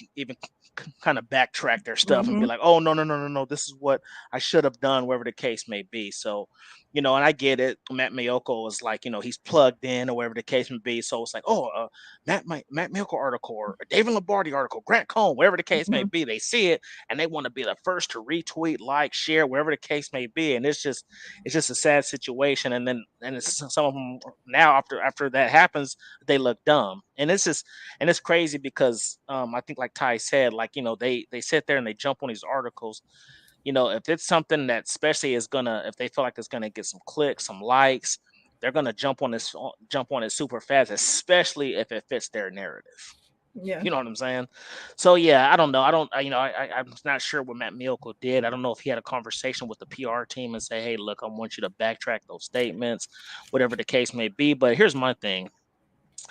kind of backtrack their stuff and be like, oh no, this is what I should have done, whatever the case may be. So, you know, and I get it. Matt Mayoko was like, you know, he's plugged in or whatever the case may be. So it's like, oh, Matt Mayoko article or David Lombardi article, Grant Cohn, whatever the case may be, they see it and they want to be the first to retweet, like, share, wherever the case may be. And it's just a sad situation. And then some of them now after that happens, they look dumb. And it's crazy because I think, like Ty said, like, you know, they sit there and they jump on these articles. You know, if it's something that especially if they feel like it's gonna get some clicks, some likes, they're gonna jump on it super fast, especially if it fits their narrative. Yeah. You know what I'm saying? So yeah, I don't know. I'm not sure what Matt Mayoko did. I don't know if he had a conversation with the PR team and say, hey, look, I want you to backtrack those statements, whatever the case may be. But here's my thing.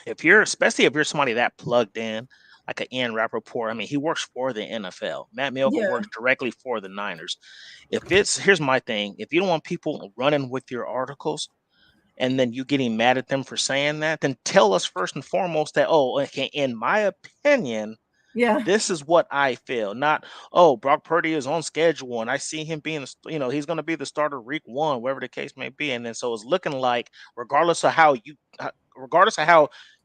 Especially if you're somebody that plugged in, like an Ian Rappaport. I mean, he works for the NFL. Matt Milka Yeah. works directly for the Niners. Here's my thing: if you don't want people running with your articles, and then you getting mad at them for saying that, then tell us first and foremost that, oh, okay, in my opinion, Yeah. this is what I feel. Not, oh, Brock Purdy is on schedule and I see him being, he's going to be the starter week 1, whatever the case may be. And then so it's looking like, regardless of how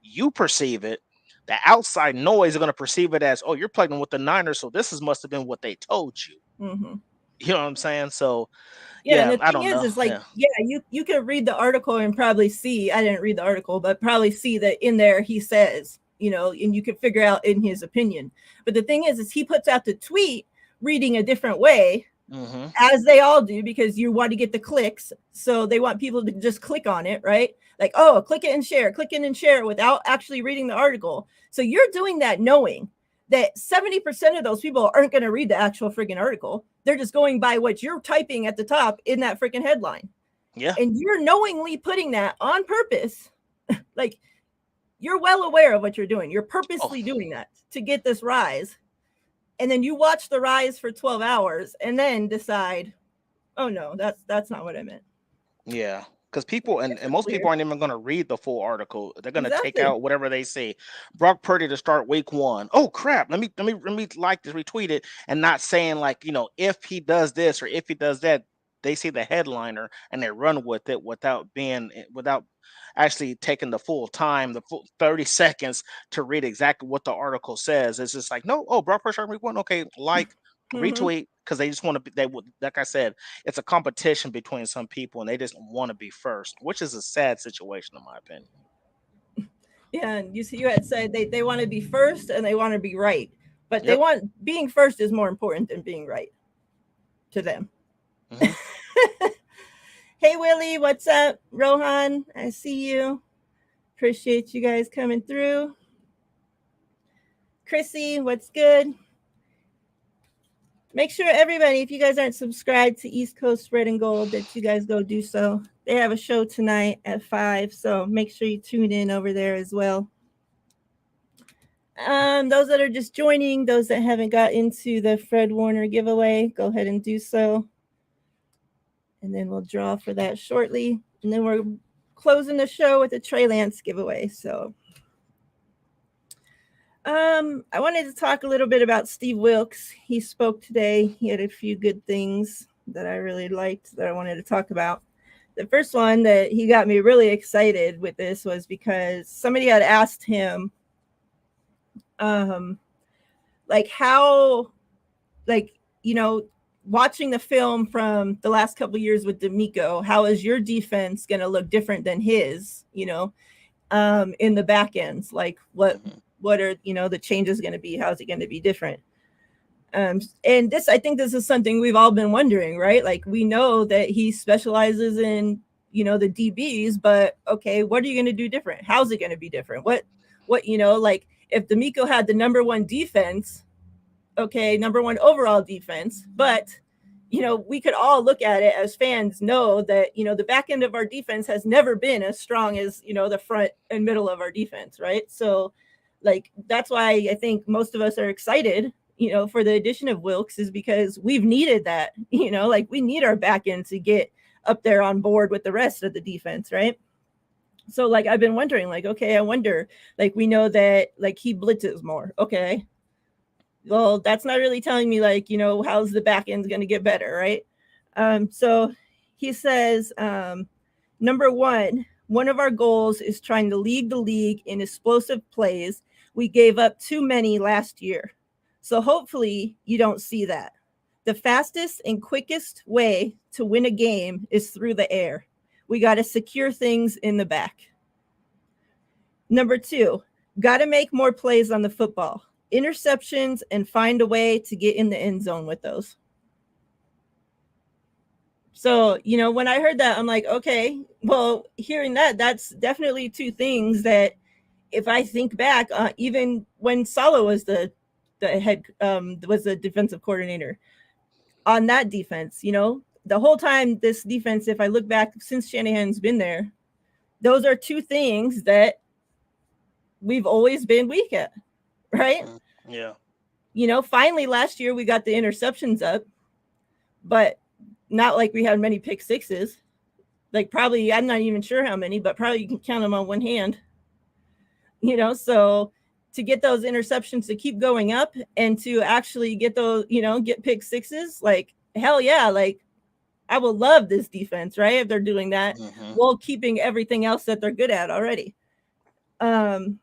you perceive it, the outside noise is going to perceive it as, oh, you're playing with the Niners, so must have been what they told you. Mm-hmm. You know what I'm saying? So Yeah, and yeah, the I thing don't know. is like, Yeah. you can read the article and probably see, I didn't read the article, but probably see that in there he says, and you can figure out in his opinion. But the thing is he puts out the tweet reading a different way, as they all do, because you want to get the clicks. So they want people to just click on it, right? Like, oh, click it and share without actually reading the article. So you're doing that knowing that 70% of those people aren't going to read the actual freaking article. They're just going by what you're typing at the top in that freaking headline. Yeah. And you're knowingly putting that on purpose. Like, you're well aware of what you're doing. You're purposely doing that to get this rise. And then you watch the rise for 12 hours and then decide, oh no, that's not what I meant. Yeah. Because people and most people aren't even going to read the full article. They're going to take out whatever they see. Brock Purdy to start week 1. Oh crap! Let me like this, retweet it, and not saying like, if he does this or if he does that. They see the headliner and they run with it without actually taking the full time, the full 30 seconds to read exactly what the article says. It's just like, no, oh, Brock Purdy week 1. Okay, like. Retweet, because they just want to be, like I said, it's a competition between some people and they just want to be first, which is a sad situation in my opinion. Yeah, and you had said they want to be first and they want to be right, but they want being first is more important than being right to them. Hey Willie, what's up? Rohan, I see you. Appreciate you guys coming through. Chrissy, what's good? Make sure everybody, if you guys aren't subscribed to East Coast Red and Gold, that you guys go do so. They have a show tonight at 5, so make sure you tune in over there as well. Those that are just joining, those that haven't got into the Fred Warner giveaway, go ahead and do so. And then we'll draw for that shortly. And then we're closing the show with a Trey Lance giveaway. So I wanted to talk a little bit about Steve Wilks. He spoke today. He had a few good things that I really liked that I wanted to talk about. The first one that he got me really excited with this was because somebody had asked him, watching the film from the last couple of years with D'Amico, how is your defense going to look different than his, in the back ends? Like what are, the changes going to be? How's it going to be different? And I think this is something we've all been wondering, right? Like, we know that he specializes in, the DBs, but okay, what are you going to do different? How's it going to be different? What, like if D'Amico had the number 1 defense, okay, number 1 overall defense, but, we could all look at it as fans, know that, the back end of our defense has never been as strong as, the front and middle of our defense, right? So, like, that's why I think most of us are excited, for the addition of Wilks, is because we've needed that, like we need our back end to get up there on board with the rest of the defense, right? So, like, I've been wondering, like, okay, I wonder, like, we know that, like, he blitzes more. Okay. Well, that's not really telling me, like, how's the back end's going to get better, right? So he says, number 1 of our goals is trying to lead the league in explosive plays. We gave up too many last year. So hopefully you don't see that. The fastest and quickest way to win a game is through the air. We got to secure things in the back. Number 2, got to make more plays on the football, interceptions, and find a way to get in the end zone with those. So, when I heard that, I'm like, okay, well, hearing that, that's definitely 2 things that, if I think back, even when Saleh was the head, was the defensive coordinator on that defense, the whole time this defense, if I look back since Shanahan's been there, those are 2 things that we've always been weak at. right? Yeah. You know, finally last year we got the interceptions up, but not like we had many pick sixes. Like probably, I'm not even sure how many, but probably you can count them on one hand. You know, so to get those interceptions to keep going up and to actually get those, you know, get pick sixes, like hell yeah, like I will love this defense, right? If they're doing that while keeping everything else that they're good at already. And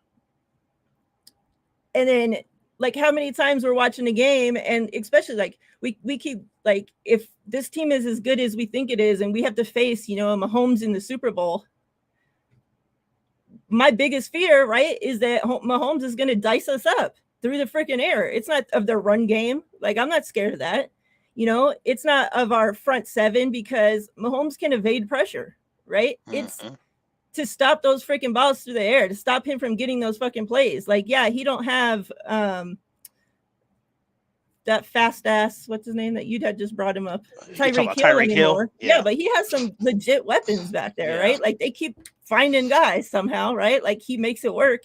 then like how many times we're watching a game, and especially like we keep like, if this team is as good as we think it is and we have to face, you know, Mahomes in the Super Bowl, my biggest fear, right, is that Mahomes is going to dice us up through the freaking air. It's not of their run game. Like, I'm not scared of that. You know, it's not of our front seven, because Mahomes can evade pressure, right? It's to stop those freaking balls through the air, to stop him from getting those fucking plays. Like, yeah, he don't have that fast ass, what's his name that you had just brought him up, Tyreek Hill anymore. Yeah, but he has some legit weapons back there, right? Like, they keep finding guys somehow, right? Like, he makes it work.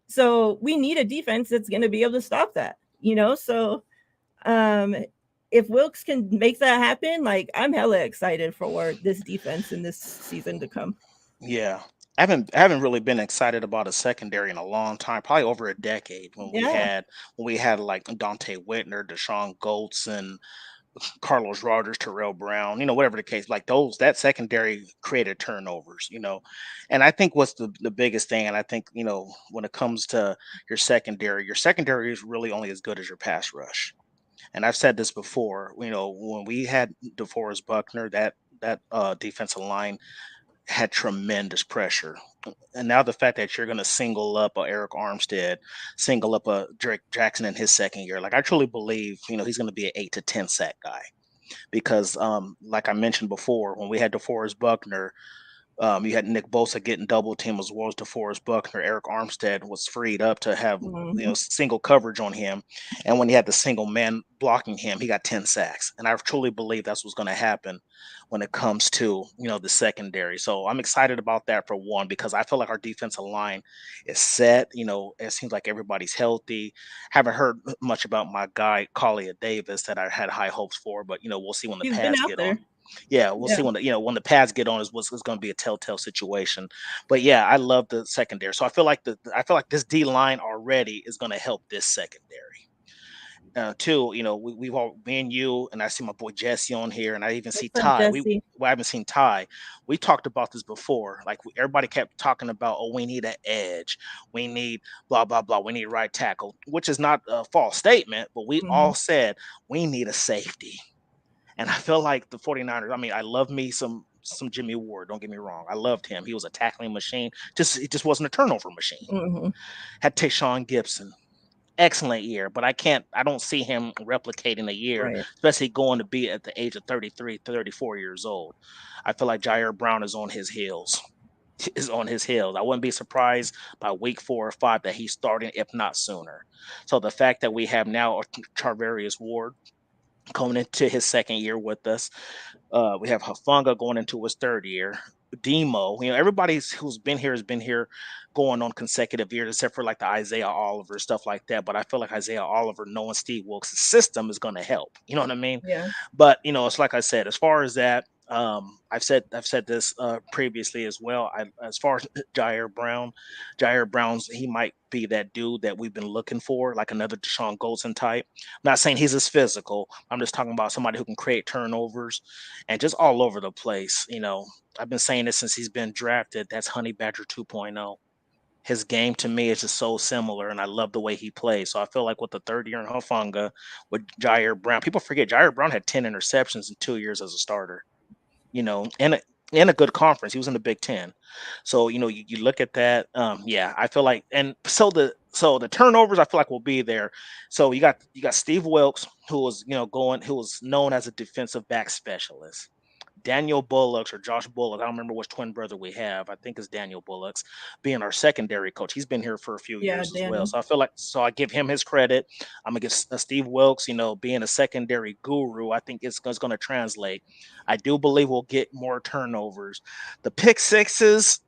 So we need a defense that's going to be able to stop that, you know? So if Wilkes can make that happen, like, I'm hella excited for this defense in this season to come. Yeah. I haven't really been excited about a secondary in a long time, probably over a decade, when we had like Dante Whitner, Deshaun Goldson, Carlos Rogers, Terrell Brown, you know, whatever the case, like that secondary created turnovers, you know. And I think what's the biggest thing, and I think, you know, when it comes to your secondary is really only as good as your pass rush. And I've said this before, you know, when we had DeForest Buckner, that defensive line had tremendous pressure. And now the fact that you're going to single up a Eric Armstead, single up a Drake Jackson in his second year, like I truly believe, you know, he's going to be an 8 to 10 sack guy. Because like I mentioned before, when we had DeForest Buckner, you had Nick Bosa getting double team as well as DeForest Buckner. Eric Armstead was freed up to have, you know, single coverage on him, and when he had the single man blocking him, he got 10 sacks. And I truly believe that's what's going to happen when it comes to, you know, the secondary. So I'm excited about that, for one, because I feel like our defensive line is set. You know, it seems like everybody's healthy. Haven't heard much about my guy Collier Davis that I had high hopes for, but you know, we'll see when the pads get on. Yeah, we'll see when the pads get on is what's going to be a telltale situation. But yeah, I love the secondary. So I feel like this D line already is going to help this secondary. Too, you know, we've all, me and you, and I see my boy Jesse on here, and I even see Ty. I haven't seen Ty. We talked about this before. Like, everybody kept talking about, oh, we need an edge, we need blah blah blah, we need right tackle, which is not a false statement, but we all said we need a safety. And I feel like the 49ers, I mean, I love me some Jimmy Ward, don't get me wrong. I loved him. He was a tackling machine. He just wasn't a turnover machine. Had Tayshaun Gibson. Excellent year, but I don't see him replicating a year, especially going to be at the age of 33, 34 years old. I feel like Jair Brown is on his heels. I wouldn't be surprised by week 4 or 5 that he's starting, if not sooner. So the fact that we have now Charvarius Ward coming into his second year with us. We have Hufanga going into his third year. Demo, you know, everybody who's been here has been here going on consecutive years, except for like the Isaiah Oliver, stuff like that. But I feel like Isaiah Oliver, knowing Steve Wilkes' system, is going to help. You know what I mean? Yeah. But you know, it's like I said, as far as that, I've said this previously as well. As far as Jair Brown's, he might be that dude that we've been looking for, like another Deshaun Goldson type. I'm not saying he's as physical. I'm just talking about somebody who can create turnovers and just all over the place. You know, I've been saying this since he's been drafted. That's Honey Badger 2.0. His game to me is just so similar, and I love the way he plays. So I feel like with the third year in Hufanga, with Jair Brown, people forget Jair Brown had 10 interceptions in 2 years as a starter. You know, and in a good conference, he was in the Big Ten. So you know, you look at that. Yeah, I feel like, and so the turnovers, I feel like will be there. So you got Steve Wilkes, who was who was known as a defensive back specialist. Daniel Bullocks or Josh Bullock, I don't remember which twin brother we have. I think it's Daniel Bullocks, being our secondary coach. He's been here for a few years as well. So I feel like, I give him his credit. I'm gonna give Steve Wilkes, you know, being a secondary guru. I think it's going to translate. I do believe we'll get more turnovers. The pick sixes,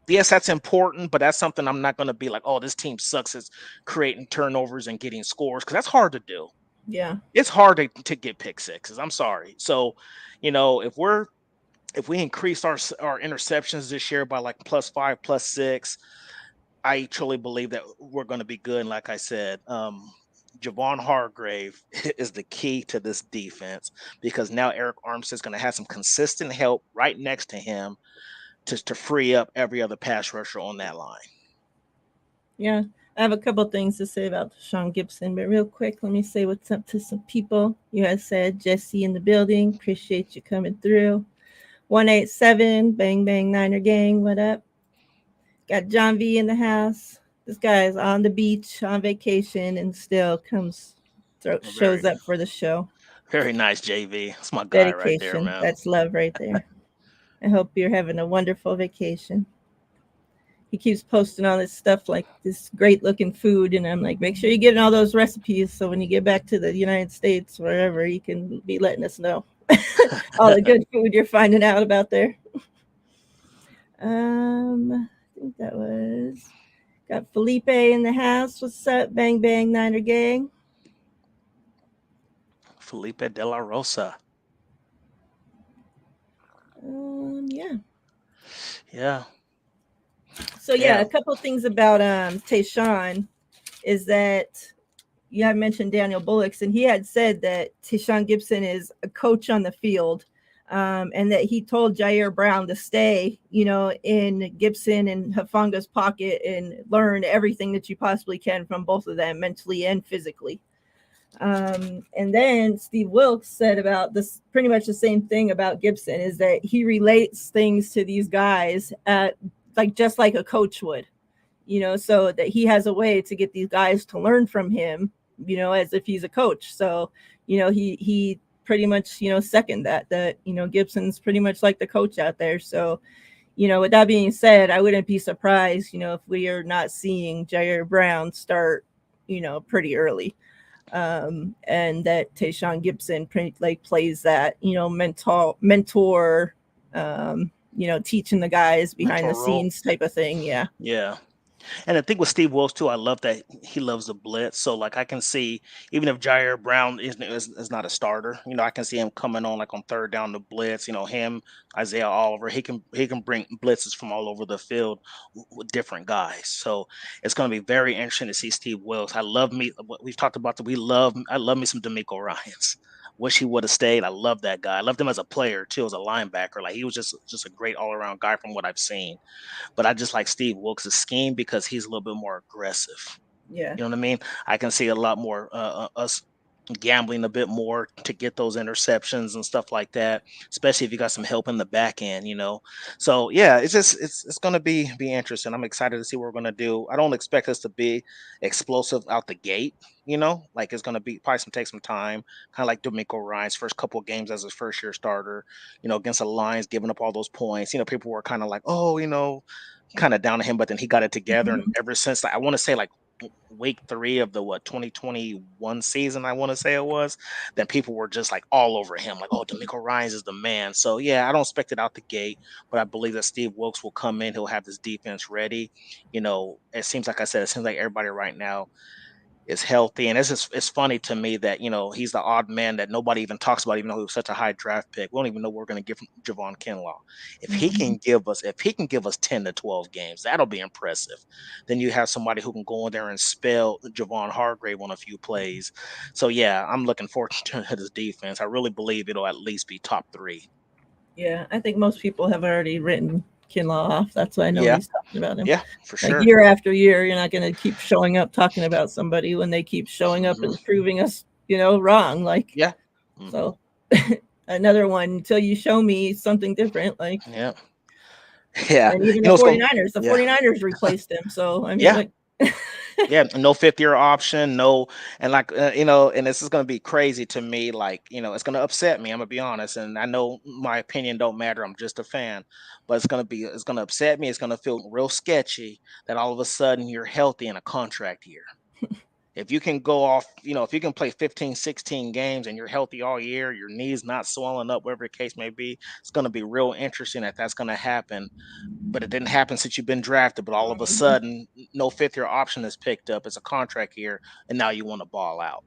Yes, that's important, but that's something I'm not going to be like, oh, this team sucks at creating turnovers and getting scores because that's hard to do. Yeah. It's hard to get pick sixes. I'm sorry. So, if we increase our interceptions this year by like +5, +6, I truly believe that we're going to be good. And like I said, Javon Hargrave is the key to this defense because now Eric Armstead's going to have some consistent help right next to him to free up every other pass rusher on that line. Yeah. I have a couple things to say about Sean Gibson, but real quick, let me say what's up to some people. You guys said Jesse in the building. Appreciate you coming through. 187, bang bang Niner gang. What up? Got John V in the house. This guy is on the beach on vacation and still shows Very, up for the show. very nice, JV. That's my guy right there, Dedication. man. That's love right there. I hope you're having a wonderful vacation. He keeps posting all this stuff like this great looking food, and I'm like, make sure you're getting all those recipes so when you get back to the United States, wherever, you can be letting us know all the good food you're finding out about there. I think that was got Felipe in the house. What's up, bang bang Niner gang? Felipe De La Rosa. Yeah. Yeah. So yeah, Yeah. a couple of things about Tayshawn is that you had mentioned Daniel Bullocks, and he had said that Tayshawn Gibson is a coach on the field, and that he told Jair Brown to stay, in Gibson and Hafanga's pocket and learn everything that you possibly can from both of them, mentally and physically. And then Steve Wilkes said about this pretty much the same thing about Gibson, is that he relates things to these guys just like a coach would, so that he has a way to get these guys to learn from him, as if he's a coach. So, he pretty much, second that, Gibson's pretty much like the coach out there. So, with that being said, I wouldn't be surprised, if we are not seeing Jair Brown start, pretty early. And that Tayshawn Gibson plays that, mentor, teaching the guys behind the Mentor role. scenes type of thing. Yeah. Yeah. And I think with Steve Wilkes too, I love that he loves the blitz. So like I can see even if Jair Brown is not a starter, I can see him coming on like on third down the blitz. Him, Isaiah Oliver, he can bring blitzes from all over the field with different guys. So it's going to be very interesting to see Steve Wilkes. I love me. We've talked about that. I love me some D'Amico Ryans. Wish he would have stayed. I love that guy. I loved him as a player too, as a linebacker. Like he was just a great all around guy from what I've seen. But I just like Steve Wilkes' scheme because he's a little bit more aggressive. Yeah. You know what I mean? I can see a lot more us gambling a bit more to get those interceptions and stuff like that, especially if you got some help in the back end. So yeah, it's gonna be interesting. I'm excited to see what we're gonna do. I don't expect us to be explosive out the gate, like it's gonna be probably take some time, kind of like D'Amico Ryan's first couple of games as his first year starter, against the Lions, giving up all those points. People were kind of like, oh, kind of down to him, but then he got it together. And ever since, I want to say like week 3 of the 2021 season, I want to say it was, then people were just like all over him, like, oh, D'Amico Ryans is the man. So yeah, I don't expect it out the gate, but I believe that Steve Wilkes will come in. He'll have this defense ready. It seems like I said, it seems like everybody right now is healthy. And it's funny to me that, he's the odd man that nobody even talks about, even though he was such a high draft pick. We don't even know what we're going to get from Javon Kinlaw. If he can give us 10 to 12 games, that'll be impressive. Then you have somebody who can go in there and spell Javon Hargrave on a few plays. So yeah, I'm looking forward to this defense. I really believe it'll at least be top 3. Yeah. I think most people have already written Kinlaw off. That's why Yeah. nobody's talking about him. Yeah, for Like sure. year after year, you're not going to keep showing up talking about somebody when they keep showing up and proving us, wrong. Like, Yeah. So another one until you show me something different. Like, yeah. Yeah. and even the 49ers replaced him. So I mean, Yeah. like, Yeah, no 5th-year option, no, and like and this is gonna be crazy to me. Like, it's gonna upset me. I'm gonna be honest, and I know my opinion don't matter. I'm just a fan, but it's gonna upset me. It's gonna feel real sketchy that all of a sudden you're healthy in a contract year. If you can go off, if you can play 15, 16 games and you're healthy all year, your knees not swelling up, whatever the case may be, it's going to be real interesting if that's going to happen. But it didn't happen since you've been drafted. But all of a sudden, no fifth year option is picked up. It's a contract year, and now you want to ball out.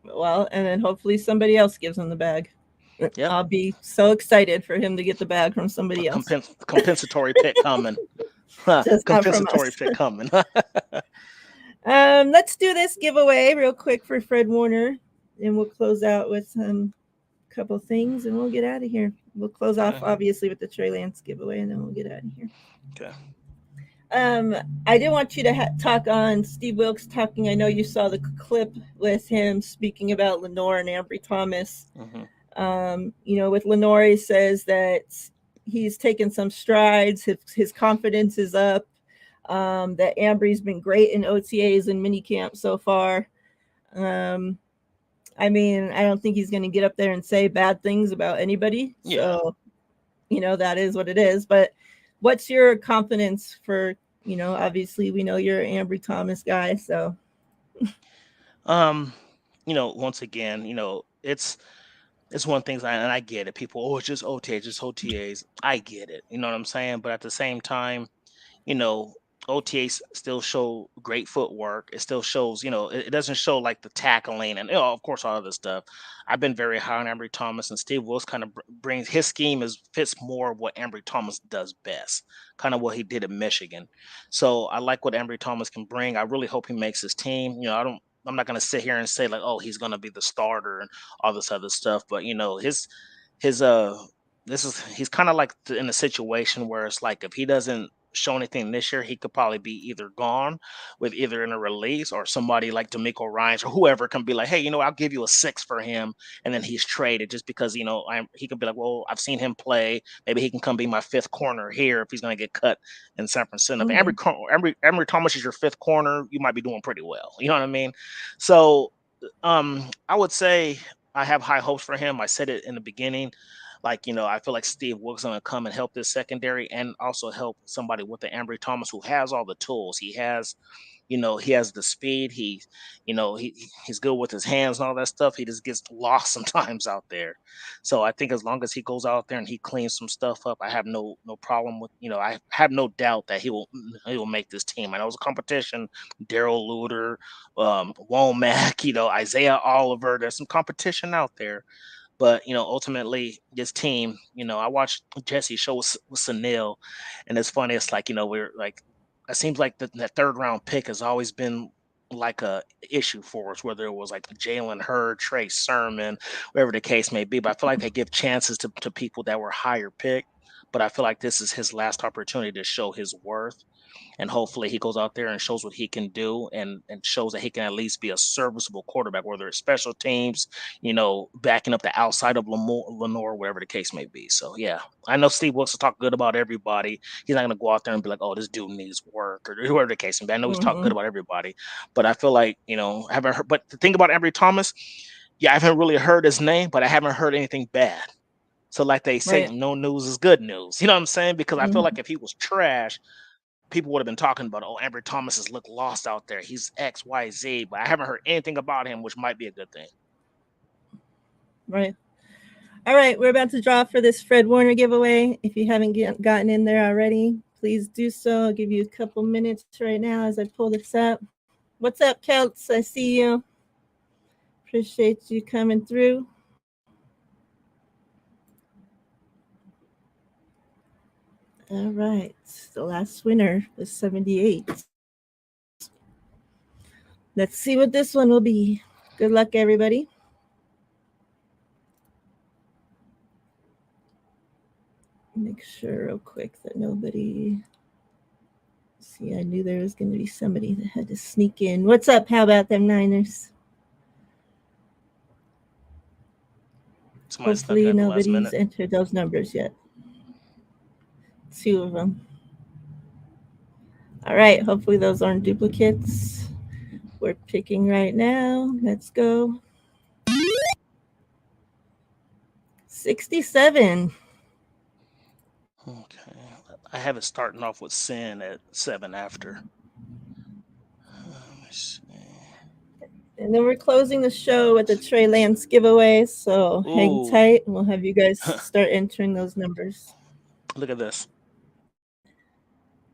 Well, and then hopefully somebody else gives him the bag. Yep. I'll be so excited for him to get the bag from somebody else. Compensatory pick coming. Compensatory pick coming. Let's do this giveaway real quick for Fred Warner, and we'll close out with a couple things, and we'll get out of here. We'll close off obviously with the Trey Lance giveaway, and then we'll get out of here. Okay. I did want you to talk on Steve Wilkes talking. I know you saw the clip with him speaking about Lenore and Ambry Thomas. Mm-hmm. With Lenore, he says that he's taken some strides. His confidence is up. That Ambry's been great in OTAs and minicamp so far. I don't think he's going to get up there and say bad things about anybody. Yeah. So, that is what it is. But what's your confidence for, obviously we know you're an Ambry Thomas guy. So, once again, it's one thing, and I get it. People, it's just OTAs. I get it. You know what I'm saying? But at the same time, OTAs still show great footwork. It still shows, it doesn't show like the tackling and of course all of this stuff. I've been very high on Ambry Thomas, and Steve Wilkes kind of brings his scheme fits more of what Ambry Thomas does best, kind of what he did at Michigan. So I like what Ambry Thomas can bring. I really hope he makes his team. I'm not going to sit here and say like, oh, he's going to be the starter and all this other stuff. But he's kind of like in a situation where it's like if he doesn't show anything this year, he could probably be either gone with either in a release or somebody like D'Amico Ryans or whoever can be like, hey, I'll give you a 6 for him, and then he's traded just because he could be like, well, I've seen him play, maybe he can come be my 5th corner here if he's going to get cut in San Francisco. If Ambry Thomas is your 5th corner, you might be doing pretty well. You know what I mean? So I would say I have high hopes for him. I said it in the beginning. I feel like Steve Wilkes is going to come and help this secondary and also help somebody with the Ambry Thomas who has all the tools. He has the speed. He's good with his hands and all that stuff. He just gets lost sometimes out there. So I think as long as he goes out there and he cleans some stuff up, I have no problem with, I have no doubt that he will make this team. I know it's a competition. Daryl Luter, Womack, Isaiah Oliver. There's some competition out there. But ultimately, this team, I watched Jesse's show with Sunil, and it's funny. It's like we're like, it seems like that 3rd round pick has always been like a issue for us, whether it was like Jalen Hurd, Trey Sermon, whatever the case may be. But I feel like they give chances to people that were higher picked. But I feel like this is his last opportunity to show his worth. And hopefully he goes out there and shows what he can do and shows that he can at least be a serviceable quarterback, whether it's special teams, backing up the outside of Lenore, whatever the case may be. So, yeah, I know Steve Wilkes will talk good about everybody. He's not going to go out there and be like, oh, this dude needs work or whoever the case may be. I know he's talking good about everybody, but I feel like, I haven't heard. But the thing about Ambry Thomas, I haven't really heard his name, but I haven't heard anything bad. So like they say, no news is good news. You know what I'm saying? Because I feel like if he was trash, people would have been talking about, oh, Ambry Thomas has looked lost out there. He's X, Y, Z, but I haven't heard anything about him, which might be a good thing. Right. All right. We're about to draw for this Fred Warner giveaway. If you haven't gotten in there already, please do so. I'll give you a couple minutes right now as I pull this up. What's up, Celts? I see you. Appreciate you coming through. All right. The last winner was 78. Let's see what this one will be. Good luck, everybody. Make sure real quick that nobody... See, I knew there was going to be somebody that had to sneak in. What's up? How about them Niners? Hopefully nobody's entered those numbers yet. 2 of them. All right. Hopefully those aren't duplicates. We're picking right now. Let's go. 67. Okay. I have it starting off with Sin at 7 after. Let me see. And then we're closing the show with the Trey Lance giveaway. So hang Ooh, tight. We'll have you guys start entering those numbers. look at this.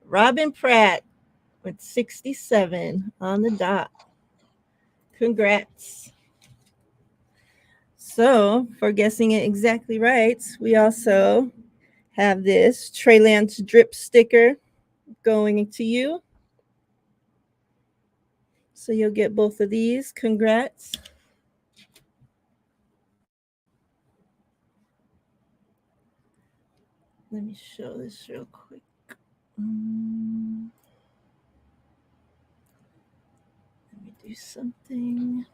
Robin Pratt with 67 on the dot. Congrats. So, for guessing it exactly right, we also have this Trey Lance drip sticker going to you. So you'll get both of these. Congrats. Let me show this real quick. Let me do something.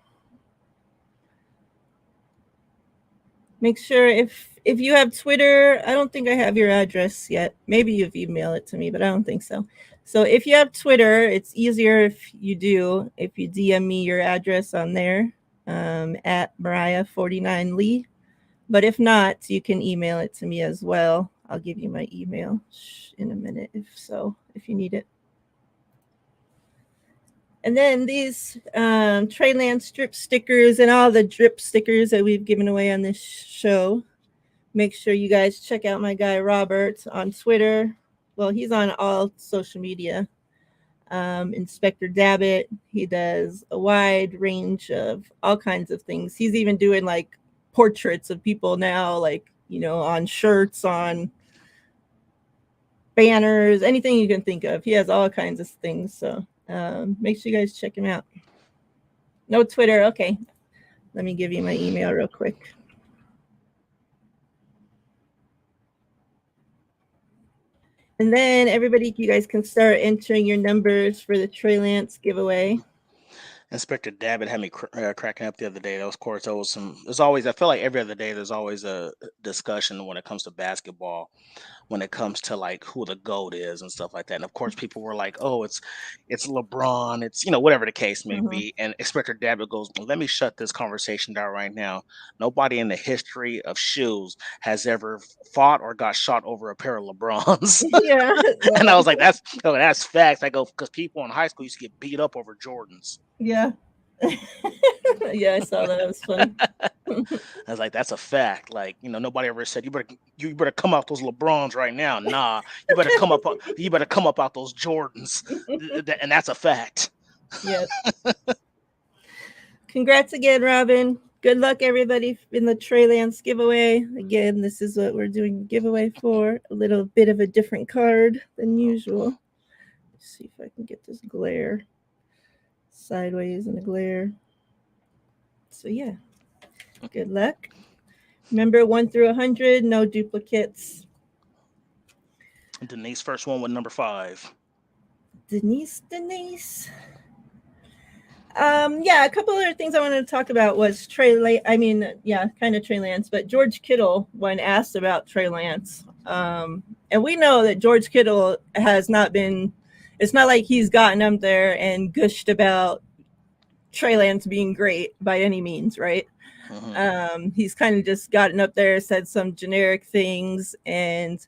Make sure if you have Twitter, I don't think I have your address yet. Maybe you've emailed it to me, but I don't think so. So if you have Twitter, it's easier if you DM me your address on there at Miriah 49Lee. But if not, you can email it to me as well. I'll give you my email in a minute if you need it. And then these Trey Lance strip stickers and all the drip stickers that we've given away on this show. Make sure you guys check out my guy Robert on Twitter. Well, he's on all social media. Inspector Dabbit. He does a wide range of all kinds of things. He's even doing like portraits of people now, like, on shirts, on banners, anything you can think of. He has all kinds of things. So make sure you guys check him out. No Twitter. Okay. Let me give you my email real quick. And then everybody, you guys can start entering your numbers for the Trey Lance giveaway. Inspector Dabbit had me cracking up the other day. Of course, there's always, I feel like every other day, there's always a discussion when it comes to basketball, when it comes to like who the GOAT is and stuff like that. And of course, people were like, oh, it's LeBron, it's, whatever the case may be. And Inspector Dabbit goes, let me shut this conversation down right now. Nobody in the history of shoes has ever fought or got shot over a pair of LeBrons. Yeah. And I was like, that's facts. I go, because people in high school used to get beat up over Jordans. Yeah. Yeah, I saw that. It was funny. I was like, that's a fact. Like, nobody ever said you better come out those LeBrons right now. Nah, you better come up out those Jordans. And that's a fact. Yeah. Congrats again, Robin. Good luck, everybody, in the Trey Lance giveaway. Again, this is what we're doing giveaway for. A little bit of a different card than usual. Let's see if I can get this glare sideways in the glare. So yeah, good luck. Remember, 1 through 100, no duplicates. Denise, first one with number 5. Denise. Yeah, a couple other things I wanted to talk about was Trey Lance, but George Kittle, when asked about Trey Lance, and we know that George Kittle has not been, it's not like he's gotten up there and gushed about Trey Lance being great by any means, right? Mm-hmm. He's kind of just gotten up there, said some generic things, and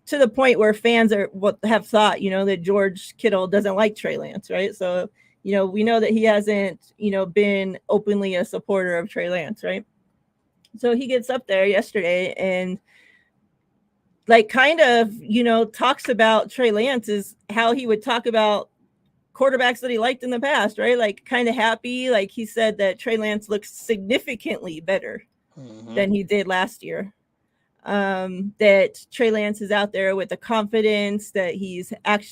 to the point where fans have thought, that George Kittle doesn't like Trey Lance, right? So, we know that he hasn't, been openly a supporter of Trey Lance, right? So he gets up there yesterday and like kind of, talks about Trey Lance is how he would talk about quarterbacks that he liked in the past, right? Like kind of happy. Like he said that Trey Lance looks significantly better than he did last year. That Trey Lance is out there with the confidence that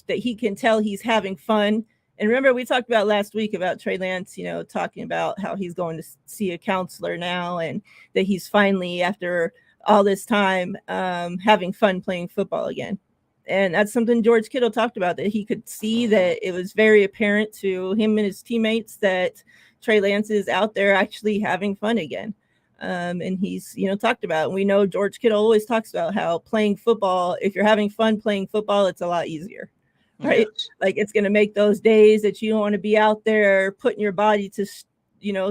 that he can tell he's having fun. And remember, we talked about last week about Trey Lance, talking about how he's going to see a counselor now and that he's finally, after all this time, having fun playing football again. And that's something George Kittle talked about, that he could see that it was very apparent to him and his teammates that Trey Lance is out there actually having fun again. And he's, talked about, and we know George Kittle always talks about how playing football, if you're having fun playing football, it's a lot easier, right? Yes. Like it's going to make those days that you don't want to be out there putting your body to,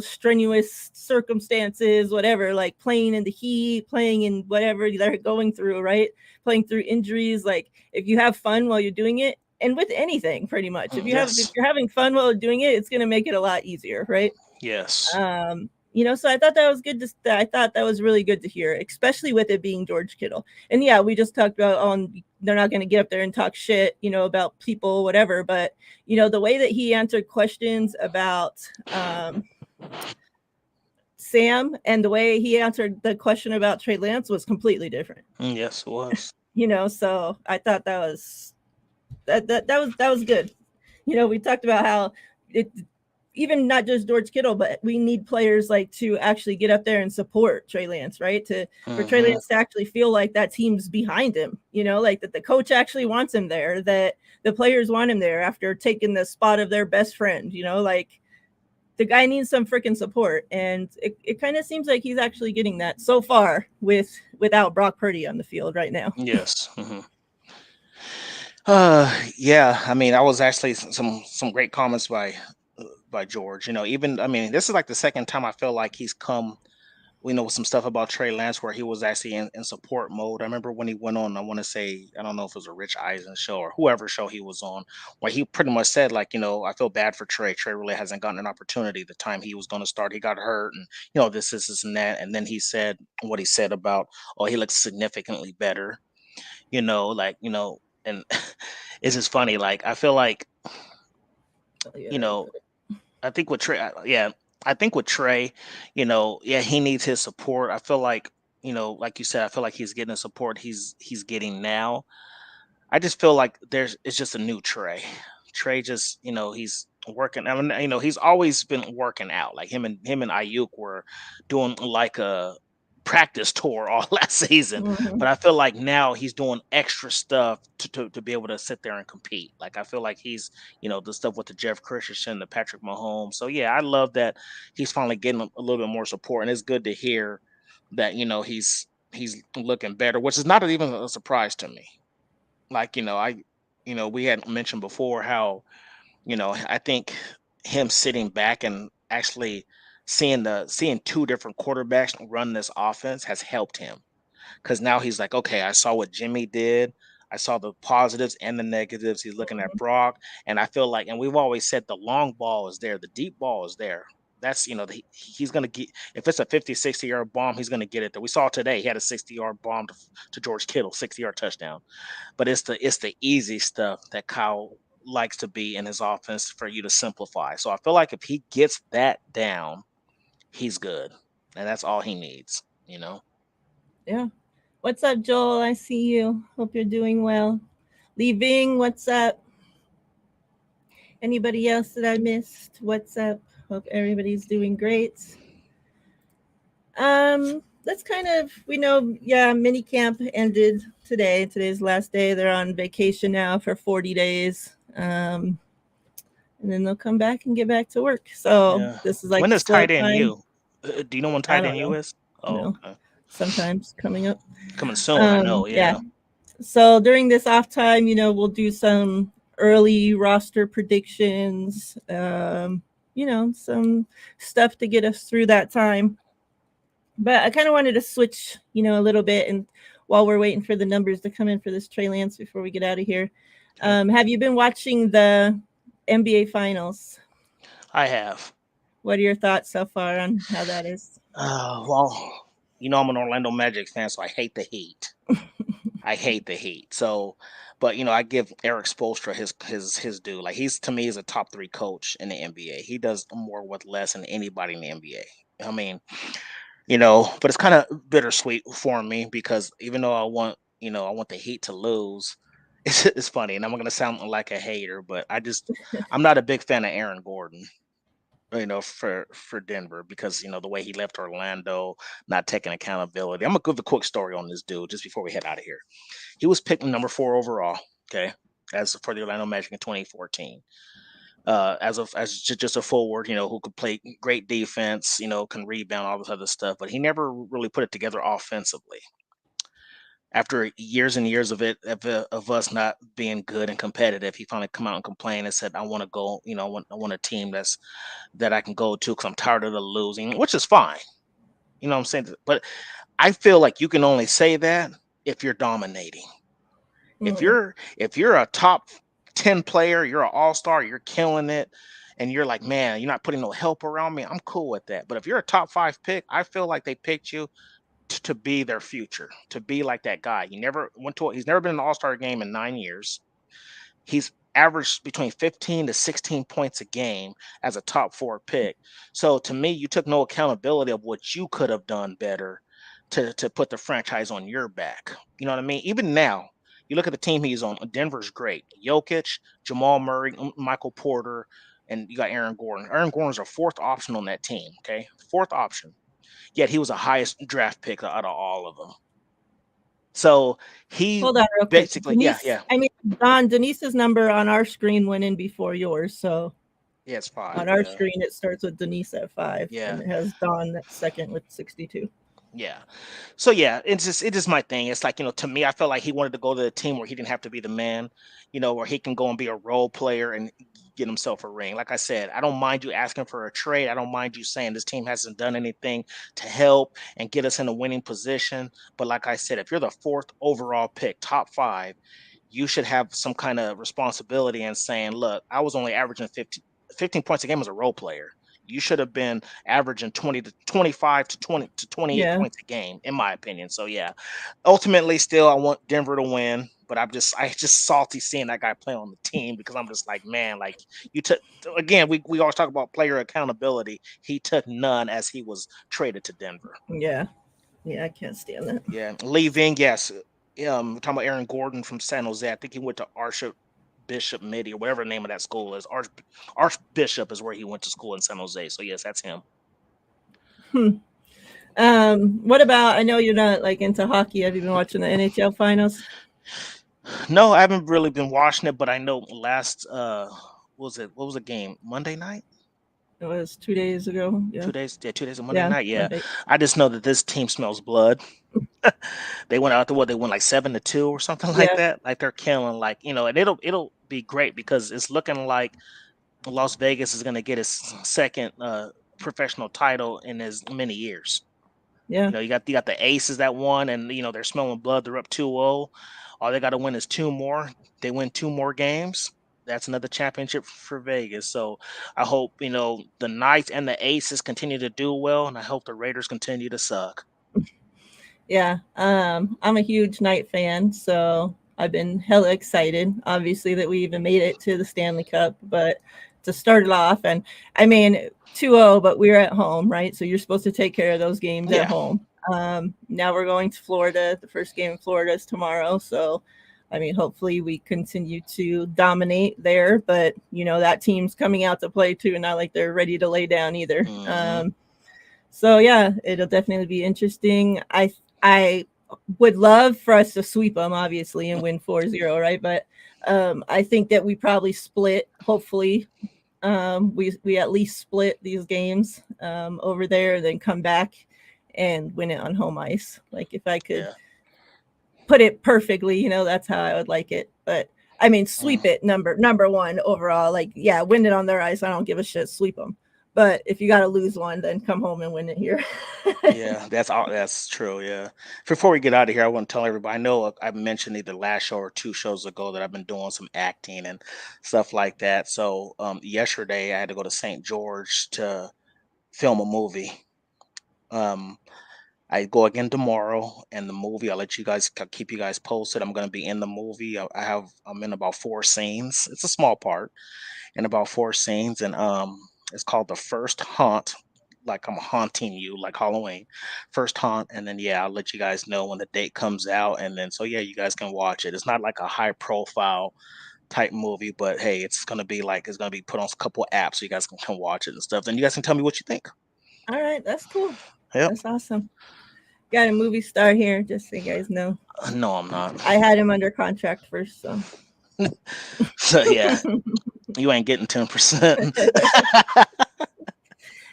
strenuous circumstances, whatever, like playing in the heat, playing in whatever they're going through, right? Playing through injuries. Like if you have fun while you're doing it, and with anything pretty much, if you're having fun while doing it, it's going to make it a lot easier, right? Yes. So I thought that was good. I thought that was really good to hear, especially with it being George Kittle. And yeah, we just talked about they're not going to get up there and talk shit, about people, whatever. But the way that he answered questions about Sam and the way he answered the question about Trey Lance was completely different. Yes, it was. So I thought that was good. We talked about how it, even not just George Kittle, but we need players like to actually get up there and support Trey Lance, right? For Trey Lance to actually feel like that team's behind him, like that the coach actually wants him there, that the players want him there after taking the spot of their best friend, like the guy needs some freaking support. And it kind of seems like he's actually getting that so far without Brock Purdy on the field right now. Yes. Yeah. I mean, that was actually some great comments by George. Even I mean, this is like the second time I feel like he's come. We know some stuff about Trey Lance where he was actually in support mode. I remember when he went on, I want to say, I don't know if it was a Rich Eisen show or whoever show he was on, where he pretty much said, like, I feel bad for Trey. Trey really hasn't gotten an opportunity. The time he was going to start, he got hurt and, this and that. And then he said what he said about, oh, he looks significantly better, and it's just funny. Like, I feel like, you know, I think with Trey, yeah, I think with Trey, yeah, he needs his support. I feel like, like you said, I feel like he's getting the support he's getting now. I just feel like it's just a new Trey. Trey just, he's working. I mean, he's always been working out. Like him and Ayuk were doing like a practice tour all last season. But I feel like now he's doing extra stuff to be able to sit there and compete. Like I feel like he's, the stuff with the Jeff Christensen, the Patrick Mahomes. So yeah, I love that he's finally getting a little bit more support, and it's good to hear that he's looking better, which is not even a surprise to me. Like, we had mentioned before how, I think him sitting back and actually seeing two different quarterbacks run this offense has helped him. Because now he's like, okay, I saw what Jimmy did. I saw the positives and the negatives. He's looking at Brock. And I feel like, and we've always said the long ball is there, the deep ball is there. That's, he's going to get, if it's a 50, 60-yard bomb, he's going to get it there. We saw today, he had a 60-yard bomb to George Kittle, 60-yard touchdown. But it's the easy stuff that Kyle likes to be in his offense for you to simplify. So I feel like if he gets that down, he's good. And that's all he needs, Yeah. What's up, Joel? I see you. Hope you're doing well. Lee Ving, what's up? Anybody else that I missed? What's up? Hope everybody's doing great. Let's mini camp ended today. Today's the last day. They're on vacation now for 40 days. And then they'll come back and get back to work. So This is like when is slow tight end time. you? Do you know when tight end you is? Oh, no. Okay. Sometimes coming up. Coming soon, I know. Yeah. So during this off time, we'll do some early roster predictions, some stuff to get us through that time. But I kind of wanted to switch, a little bit, and while we're waiting for the numbers to come in for this Trey Lance before we get out of here. Have you been watching the NBA Finals? I have. What are your thoughts so far on how that is? Well, I'm an Orlando Magic fan, so I hate the Heat. I hate the Heat. So, but I give Eric Spoelstra his due. Like to me is a top 3 coach in the NBA. He does more with less than anybody in the NBA. I mean, but it's kind of bittersweet for me because even though I want the Heat to lose, it's funny, and I'm gonna sound like a hater, but I'm not a big fan of Aaron Gordon. For Denver because the way he left Orlando, not taking accountability. I'm gonna give a quick story on this dude just before we head out of here. He was picked number 4 overall, okay, as for the Orlando Magic in 2014. As just a forward, who could play great defense, can rebound, all this other stuff, but he never really put it together offensively. After years and years of us not being good and competitive, he finally come out and complained and said, "I want to go. I want a team that I can go to because I'm tired of the losing," which is fine. You know what I'm saying? But I feel like you can only say that if you're dominating. If you're a top 10 player, you're an all-star, you're killing it, and you're like, man, you're not putting no help around me, I'm cool with that. But if you're a top 5 pick, I feel like they picked you to be their future, to be like that guy. He's never been in an All-Star game in 9 years. He's averaged between 15 to 16 points a game as a top 4 pick. So to me, you took no accountability of what you could have done better to put the franchise on your back. You know what I mean? Even now, you look at the team he's on. Denver's great. Jokic, Jamal Murray, Michael Porter, and you got Aaron Gordon. Aaron Gordon's a 4th option on that team. Okay, 4th option. Yet he was the highest draft pick out of all of them. So he Hold on real quick. basically, yeah. I mean, Don, Denise's number on our screen went in before yours. So Yeah, it's 5. on our screen, it starts with Denise at 5. Yeah. And it has Don at second with 62. Yeah. So yeah, it's just my thing. It's like, to me, I felt like he wanted to go to a team where he didn't have to be the man, where he can go and be a role player and get himself a ring. Like I said, I don't mind you asking for a trade. I don't mind you saying this team hasn't done anything to help and get us in a winning position. But like I said, if you're the 4th overall pick, top 5, you should have some kind of responsibility in saying, look, I was only averaging 15 points a game as a role player. You should have been averaging 20 to 25 to 20 to 28 points a game, in my opinion. So yeah, ultimately, still I want Denver to win, but I just salty seeing that guy play on the team because I'm just like, man, like you took again. We always talk about player accountability. He took none as he was traded to Denver. Yeah, I can't stand that. Yeah, leaving. Yes, we're talking about Aaron Gordon from San Jose. I think he went to Archbishop Midi or whatever the name of that school is. Archbishop is where he went to school in San Jose. So yes, that's him. What about? I know you're not like into hockey. Have you been watching the NHL finals? No, I haven't really been watching it, but I know last what was the game? Monday night? It was 2 days ago. Yeah. 2 days. Yeah, 2 days on Monday night. Yeah. Monday. I just know that this team smells blood. They went out to they won like 7-2 or something like that. Like they're killing, and it'll be great because it's looking like Las Vegas is gonna get his second professional title in as many years. Yeah. You got the Aces that won, and they're smelling blood. They're up 2-0. All they got to win is 2 more. They win 2 more games. That's another championship for Vegas. So I hope the Knights and the Aces continue to do well, and I hope the Raiders continue to suck. Yeah, I'm a huge Knight fan, so I've been hella excited. Obviously, that we even made it to the Stanley Cup, but to start it off, and I mean 2-0, but we're at home, right? So you're supposed to take care of those games at home. Now we're going to Florida. The first game in Florida is tomorrow, so I mean, hopefully we continue to dominate there. But that team's coming out to play too, not like they're ready to lay down either. So yeah, it'll definitely be interesting. I would love for us to sweep them, obviously, and win 4-0, right? But I think that we probably split. Hopefully, we at least split these games over there, and then come back and win it on home ice. Like if I could put it perfectly, that's how I would like it. But I mean, sweep it number 1 overall. Like, yeah, win it on their ice. I don't give a shit. Sweep them. But if you got to lose one, then come home and win it here. Yeah, that's true. Yeah. Before we get out of here, I want to tell everybody. I know I mentioned either last show or 2 shows ago that I've been doing some acting and stuff like that. So yesterday I had to go to St. George to film a movie. I go again tomorrow, and the movie I'll keep you guys posted. I'm going to be in the movie. I'm in about 4 scenes. It's a small part in about 4 scenes, and it's called The First Haunt. Like I'm haunting you, like Halloween. First Haunt, and then I'll let you guys know when the date comes out, and then you guys can watch it. It's not like a high profile type movie, but hey, it's gonna be put on a couple apps so you guys can watch it and stuff. Then you guys can tell me what you think. All right, that's cool. Yep. That's awesome. Got a movie star here, just so you guys know. No, I'm not. I had him under contract first, so. So yeah, you ain't getting 10%.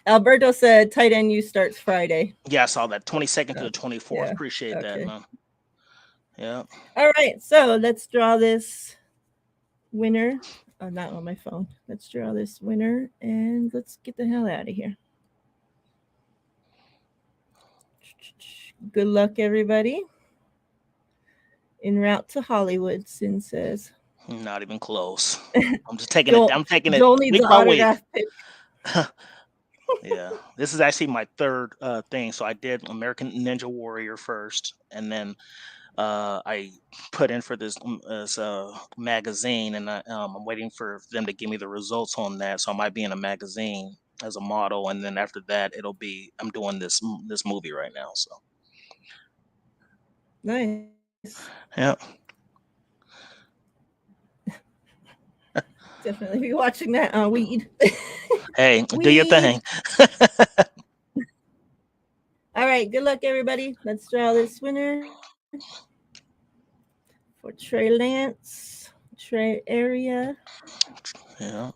Alberto said tight end U starts Friday. Yeah, I saw that 22nd to the 24th. Appreciate that, man. Yeah. All right, so let's draw this winner. Oh, not on my phone. Let's draw this winner and let's get the hell out of here. Good luck, everybody. En route to Hollywood, Sin says. Not even close. I'm just taking it. I'm taking it Joel needs week an by week. autograph pic. Yeah, this is actually my third thing. So I did American Ninja Warrior first, and then I put in for this magazine, and I'm waiting for them to give me the results on that. So I might be in a magazine as a model, and then after that, I'm doing this movie right now. So Nice. yeah, Definitely be watching that on weed. hey, do your Weed. thing. All right. Good luck, everybody. Let's draw this winner for Trey Lance, Trey Area. Yeah.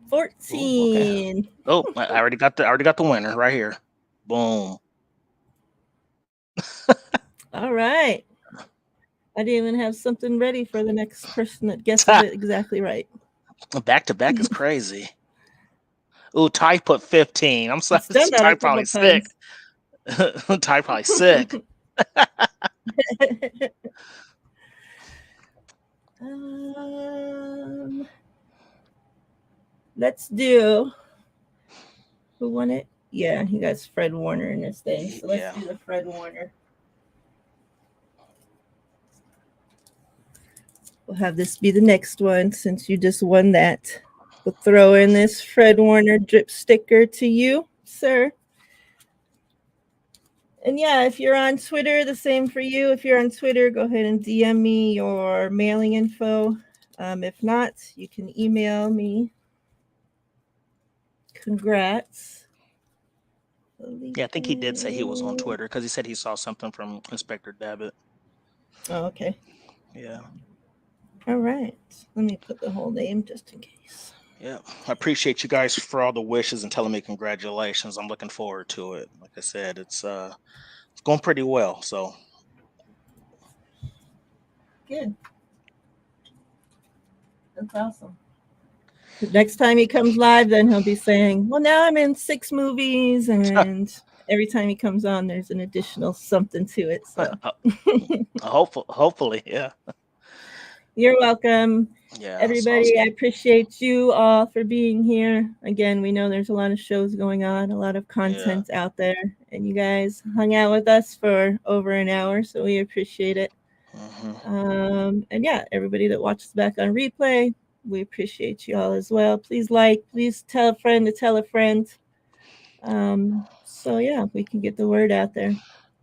14. Okay. Oh, I already got the winner right here. Boom. All right. I didn't even have something ready for the next person that guesses it exactly right. Back to back is crazy. Ooh, Ty put 15. I'm sorry. It's done that a Ty couple probably sick. times. Ty probably sick. Let's do. Who won it? Yeah, he got Fred Warner in this thing. So let's Yeah. do the Fred Warner. We'll have this be the next one since you just won that. We'll throw in this Fred Warner drip sticker to you, sir. And yeah, if you're on Twitter, the same for you. If you're on Twitter, go ahead and DM me your mailing info. If not, you can email me. Congrats. Yeah, I think he did say he was on Twitter because he said he saw something from Inspector Dabbit. Oh, okay. Yeah. All right. Let me put the whole name just in case. Yeah. I appreciate you guys for all the wishes and telling me congratulations. I'm looking forward to it. Like I said, it's going pretty well. So Good. That's awesome. Next time he comes live, then he'll be saying, well, now I'm in 6 movies, and every time he comes on, there's an additional something to it. So hopefully, yeah. You're welcome. Yeah. Everybody, Awesome. I appreciate you all for being here. Again, we know there's a lot of shows going on, a lot of content out there, and you guys hung out with us for over an hour, so we appreciate it. Mm-hmm. And yeah, everybody that watches back on replay, we appreciate you all as well. Please please tell a friend to tell a friend. So yeah, we can get the word out there.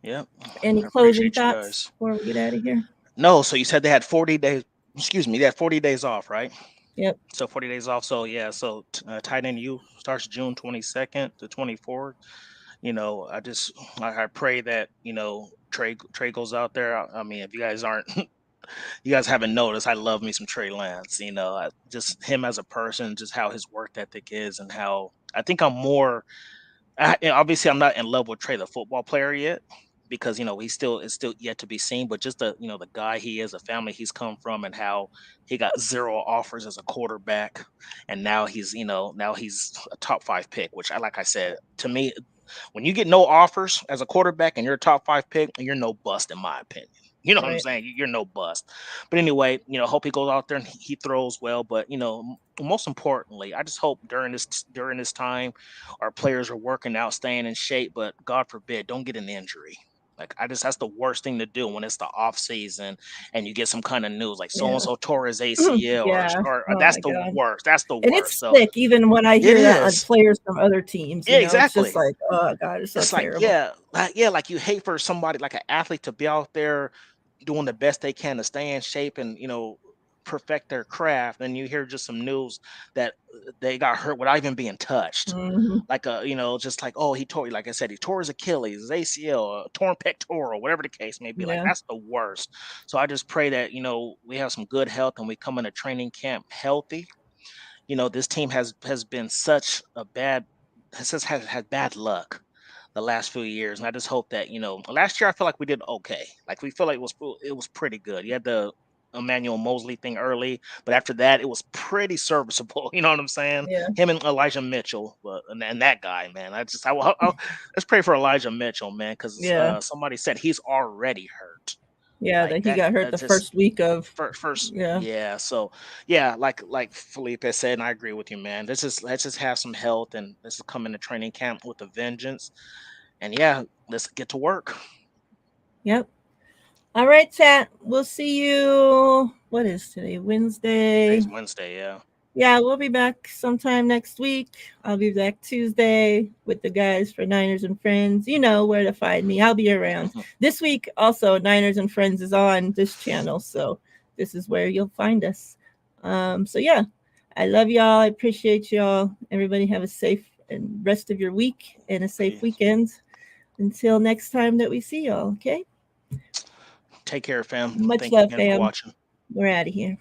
Yep. Any I closing appreciate you thoughts guys. before we get out of here? No, so you said they had 40 days. Excuse me, they had 40 days off, right? Yep. So 40 days off. So yeah, so Tight End U starts June 22nd to 24th. You know, I pray that, Trey goes out there. I mean, if you guys aren't you guys haven't noticed, I love me some Trey Lance. Just him as a person, just how his work ethic is, and how I think I'm more. Obviously, I'm not in love with Trey, the football player, yet, because it's still yet to be seen. But just the guy he is, the family he's come from, and how he got 0 offers as a quarterback, and now he's a top 5 pick. Which, like I said, to me, when you get no offers as a quarterback and you're a top 5 pick, you're no bust, in my opinion. You know what I'm Right. saying? You're no bust. But anyway, hope he goes out there and he throws well. But most importantly, I just hope during this time, our players are working out, staying in shape. But God forbid, don't get an injury. Like, that's the worst thing to do when it's the off season and you get some kind of news like so and so tore his ACL, Yeah. or Oh that's my the God. worst. That's the And worst. it's So sick, even when I it hear that on is. players from other teams. Yeah, It's just exactly. like, oh God, it's so It's like, terrible. like you hate for somebody like an athlete to be out there doing the best they can to stay in shape and perfect their craft, and you hear just some news that they got hurt without even being touched. Mhm. Like just like, oh, like I said, he tore his Achilles, his ACL, torn pectoral, whatever the case may be. Like, Yeah. that's the worst. So I just pray that we have some good health and we come into training camp healthy. This team has been such a bad has had bad luck the last few years, and I just hope that last year I feel like we did okay. Like, we feel like it was pretty good. You had the Emmanuel Mosley thing early, but after that it was pretty serviceable. You know what I'm saying? Yeah. Him and Elijah Mitchell, and that guy, man. Let's pray for Elijah Mitchell, man, because Yeah. somebody said he's already hurt. Yeah, Like that he got hurt that the just first week of. first, Yeah. yeah. So yeah, like Felipe said, and I agree with you, man. Let's just have some health, and let's just come into training camp with a vengeance. And yeah, let's get to work. Yep. All right, chat. We'll see you. What is today? Wednesday. Today's Wednesday, yeah. Yeah, we'll be back sometime next week. I'll be back Tuesday with the guys for Niners and Friends. You know where to find me. I'll be around. This week, also, Niners and Friends is on this channel. So this is where you'll find us. So, yeah, I love y'all. I appreciate y'all. Everybody have a safe and rest of your week and a safe Peace. weekend. Until next time that we see y'all, okay? Take care, fam. Much Thank you love, again for fam. watching. We're out of here.